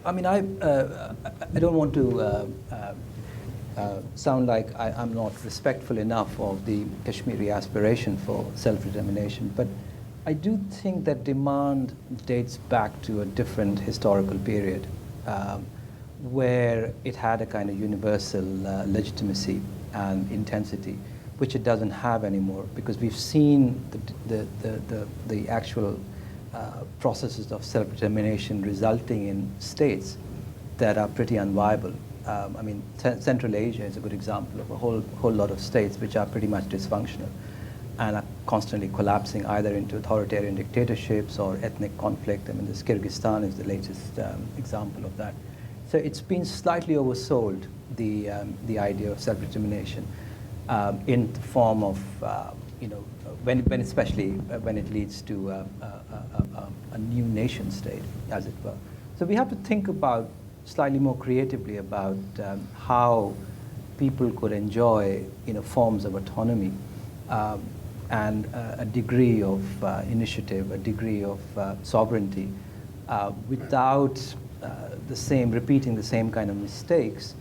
[SPEAKER 5] I mean, I don't want to sound like I'm not respectful enough of the Kashmiri aspiration for self-determination, but I do think that demand dates back to a different historical period where it had a kind of universal legitimacy and intensity, which it doesn't have anymore, because we've seen the actual processes of self-determination resulting in states that are pretty unviable. I mean, Central Asia is a good example of a whole lot of states which are pretty much dysfunctional and are constantly collapsing either into authoritarian dictatorships or ethnic conflict. I mean, this Kyrgyzstan is the latest example of that. So it's been slightly oversold, the idea of self-determination in the form of, especially when it leads to a new nation state, as it were. So we have to think about slightly more creatively about how people could enjoy forms of autonomy and a degree of initiative, a degree of sovereignty without repeating the same kind of mistakes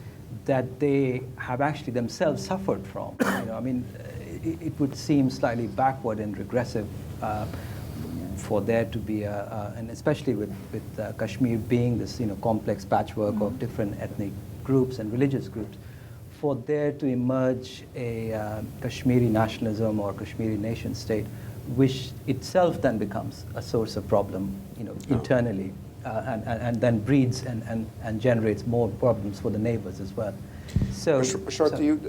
[SPEAKER 5] that they have actually themselves suffered from. I mean, it would seem slightly backward and regressive for there to be and especially with Kashmir being this complex patchwork of different ethnic groups and religious groups, for there to emerge a Kashmiri nationalism or Kashmiri nation state, which itself then becomes a source of problem, internally, and then breeds and generates more problems for the neighbors as well. So,
[SPEAKER 2] Bashar, do you,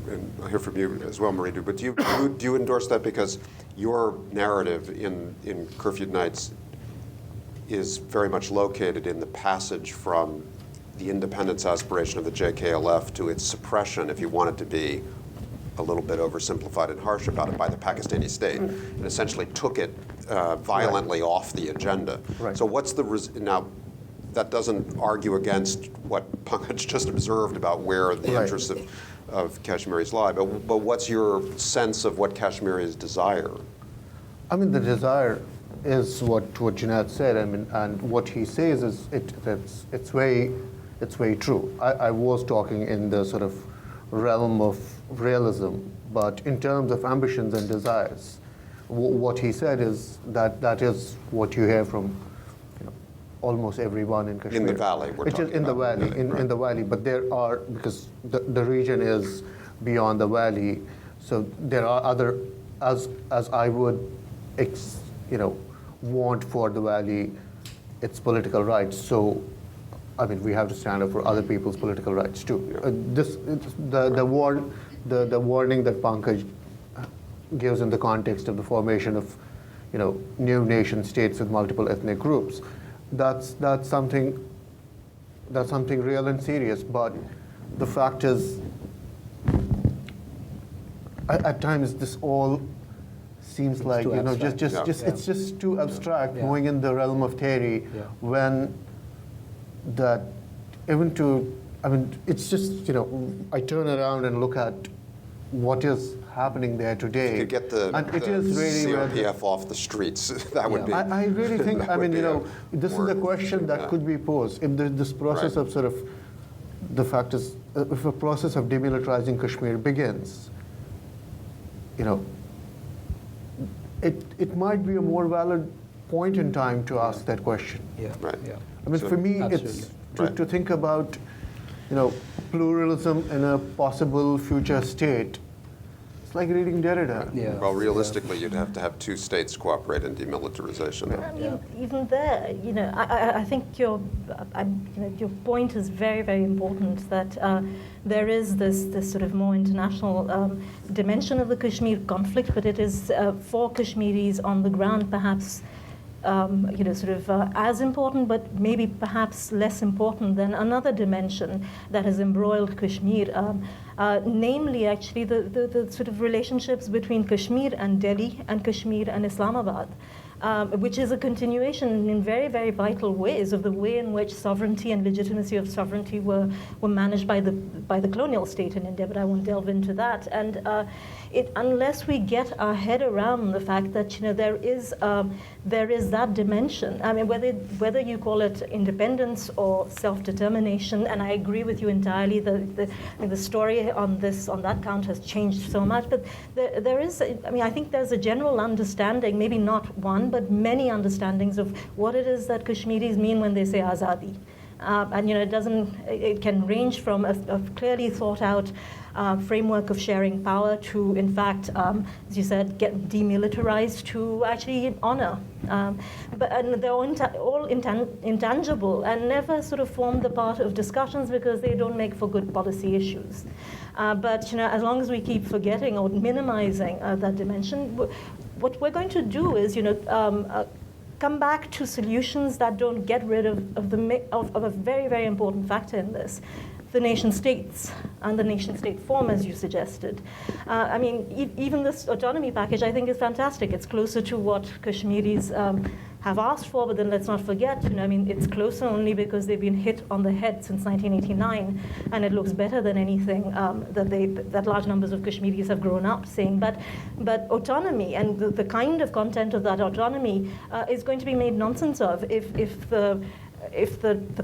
[SPEAKER 2] and I'll hear from you as well, Maridu, but do you endorse that, because your narrative in Curfewed Nights is very much located in the passage from the independence aspiration of the JKLF to its suppression, if you want it to be a little bit oversimplified and harsh about it, by the Pakistani state, and essentially took it violently off the agenda.
[SPEAKER 4] Right.
[SPEAKER 2] So what's the now? That doesn't argue against what Pankaj just observed about where the
[SPEAKER 4] Right.
[SPEAKER 2] interests of Kashmiris lie, but what's your sense of what Kashmiris desire?
[SPEAKER 4] I mean, the desire is what Junaid said. I mean, and what he says is it's very true. I was talking in the sort of realm of realism, but in terms of ambitions and desires, what he said is that is what you hear from almost everyone in Kashmir.
[SPEAKER 2] In the valley, we're talking
[SPEAKER 4] in the
[SPEAKER 2] about.
[SPEAKER 4] valley, in the valley. But there are, because the region is beyond the valley, so there are other, as I would, want for the valley its political rights. So, I mean, we have to stand up for other people's political rights too. The warning that Pankaj gives in the context of the formation of, new nation states with multiple ethnic groups, that's something real and serious. But the fact is, at times this all seems like
[SPEAKER 5] too abstract.
[SPEAKER 4] it's just too abstract, moving in the realm of theory, when that even to, I mean, it's just, I turn around and look at what is happening there today.
[SPEAKER 2] You could get the
[SPEAKER 4] and it is really
[SPEAKER 2] CRPF off the streets. That would be.
[SPEAKER 4] I really think, I mean, this is
[SPEAKER 2] more-
[SPEAKER 4] a question that could be posed. If this process
[SPEAKER 2] Right.
[SPEAKER 4] of sort of, the fact is, if a process of demilitarizing Kashmir begins, it might be a more valid point in time to ask that question.
[SPEAKER 5] yeah,
[SPEAKER 2] Right.
[SPEAKER 5] yeah.
[SPEAKER 4] I mean,
[SPEAKER 2] So-
[SPEAKER 4] for me,
[SPEAKER 5] Absolutely.
[SPEAKER 4] it's
[SPEAKER 2] Right.
[SPEAKER 4] to think about, pluralism in a possible future state. It's like reading Derrida.
[SPEAKER 5] Yeah.
[SPEAKER 2] Well, realistically, you'd have to have two states cooperate in demilitarization.
[SPEAKER 3] I mean, even there, I think your point is very, very important, that there is this sort of more international dimension of the Kashmir conflict, but it is for Kashmiris on the ground perhaps as important, but maybe perhaps less important than another dimension that has embroiled Kashmir, namely actually the sort of relationships between Kashmir and Delhi and Kashmir and Islamabad. Which is a continuation in very, very vital ways of the way in which sovereignty and legitimacy of sovereignty were managed by the colonial state in India, but I won't delve into that. And unless we get our head around the fact that there is that dimension. I mean, whether you call it independence or self-determination, and I agree with you entirely. The story on that count has changed so much, but there is. I mean, I think there's a general understanding, maybe not one, but many understandings of what it is that Kashmiris mean when they say Azadi. And it can range from a clearly thought out framework of sharing power to, in fact, as you said, get demilitarized, to actually honor. And they're all intangible and never sort of form the part of discussions because they don't make for good policy issues. But as long as we keep forgetting or minimizing that dimension, what we're going to do is, come back to solutions that don't get rid of a very, very important factor in this, the nation states and the nation state form, as you suggested. I mean, even this autonomy package, I think, is fantastic. It's closer to what Kashmiris have asked for, but then let's not forget, it's closer only because they've been hit on the head since 1989, and it looks better than anything that large numbers of Kashmiris have grown up saying. But autonomy and the kind of content of that autonomy is going to be made nonsense of if the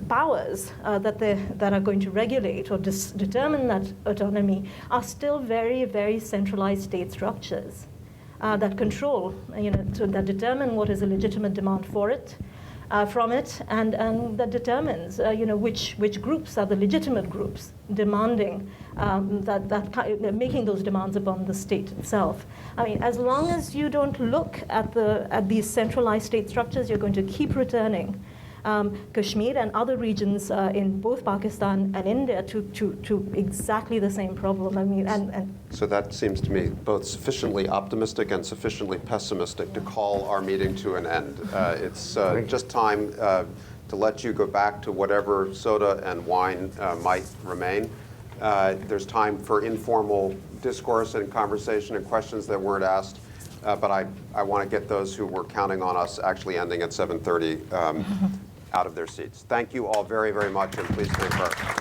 [SPEAKER 3] powers that are going to regulate or determine that autonomy are still very, very centralized state structures that control, that determine what is a legitimate demand for it, from it, and that determines, which groups are the legitimate groups demanding making those demands upon the state itself. I mean, as long as you don't look at these centralized state structures, you're going to keep returning Kashmir and other regions in both Pakistan and India to exactly the same problem. I mean, and
[SPEAKER 2] So that seems to me both sufficiently optimistic and sufficiently pessimistic to call our meeting to an end. It's just time to let you go back to whatever soda and wine might remain. There's time for informal discourse and conversation and questions that weren't asked. But I want to get those who were counting on us actually ending at 7:30 out of their seats. Thank you all very, very much, and please stand firm.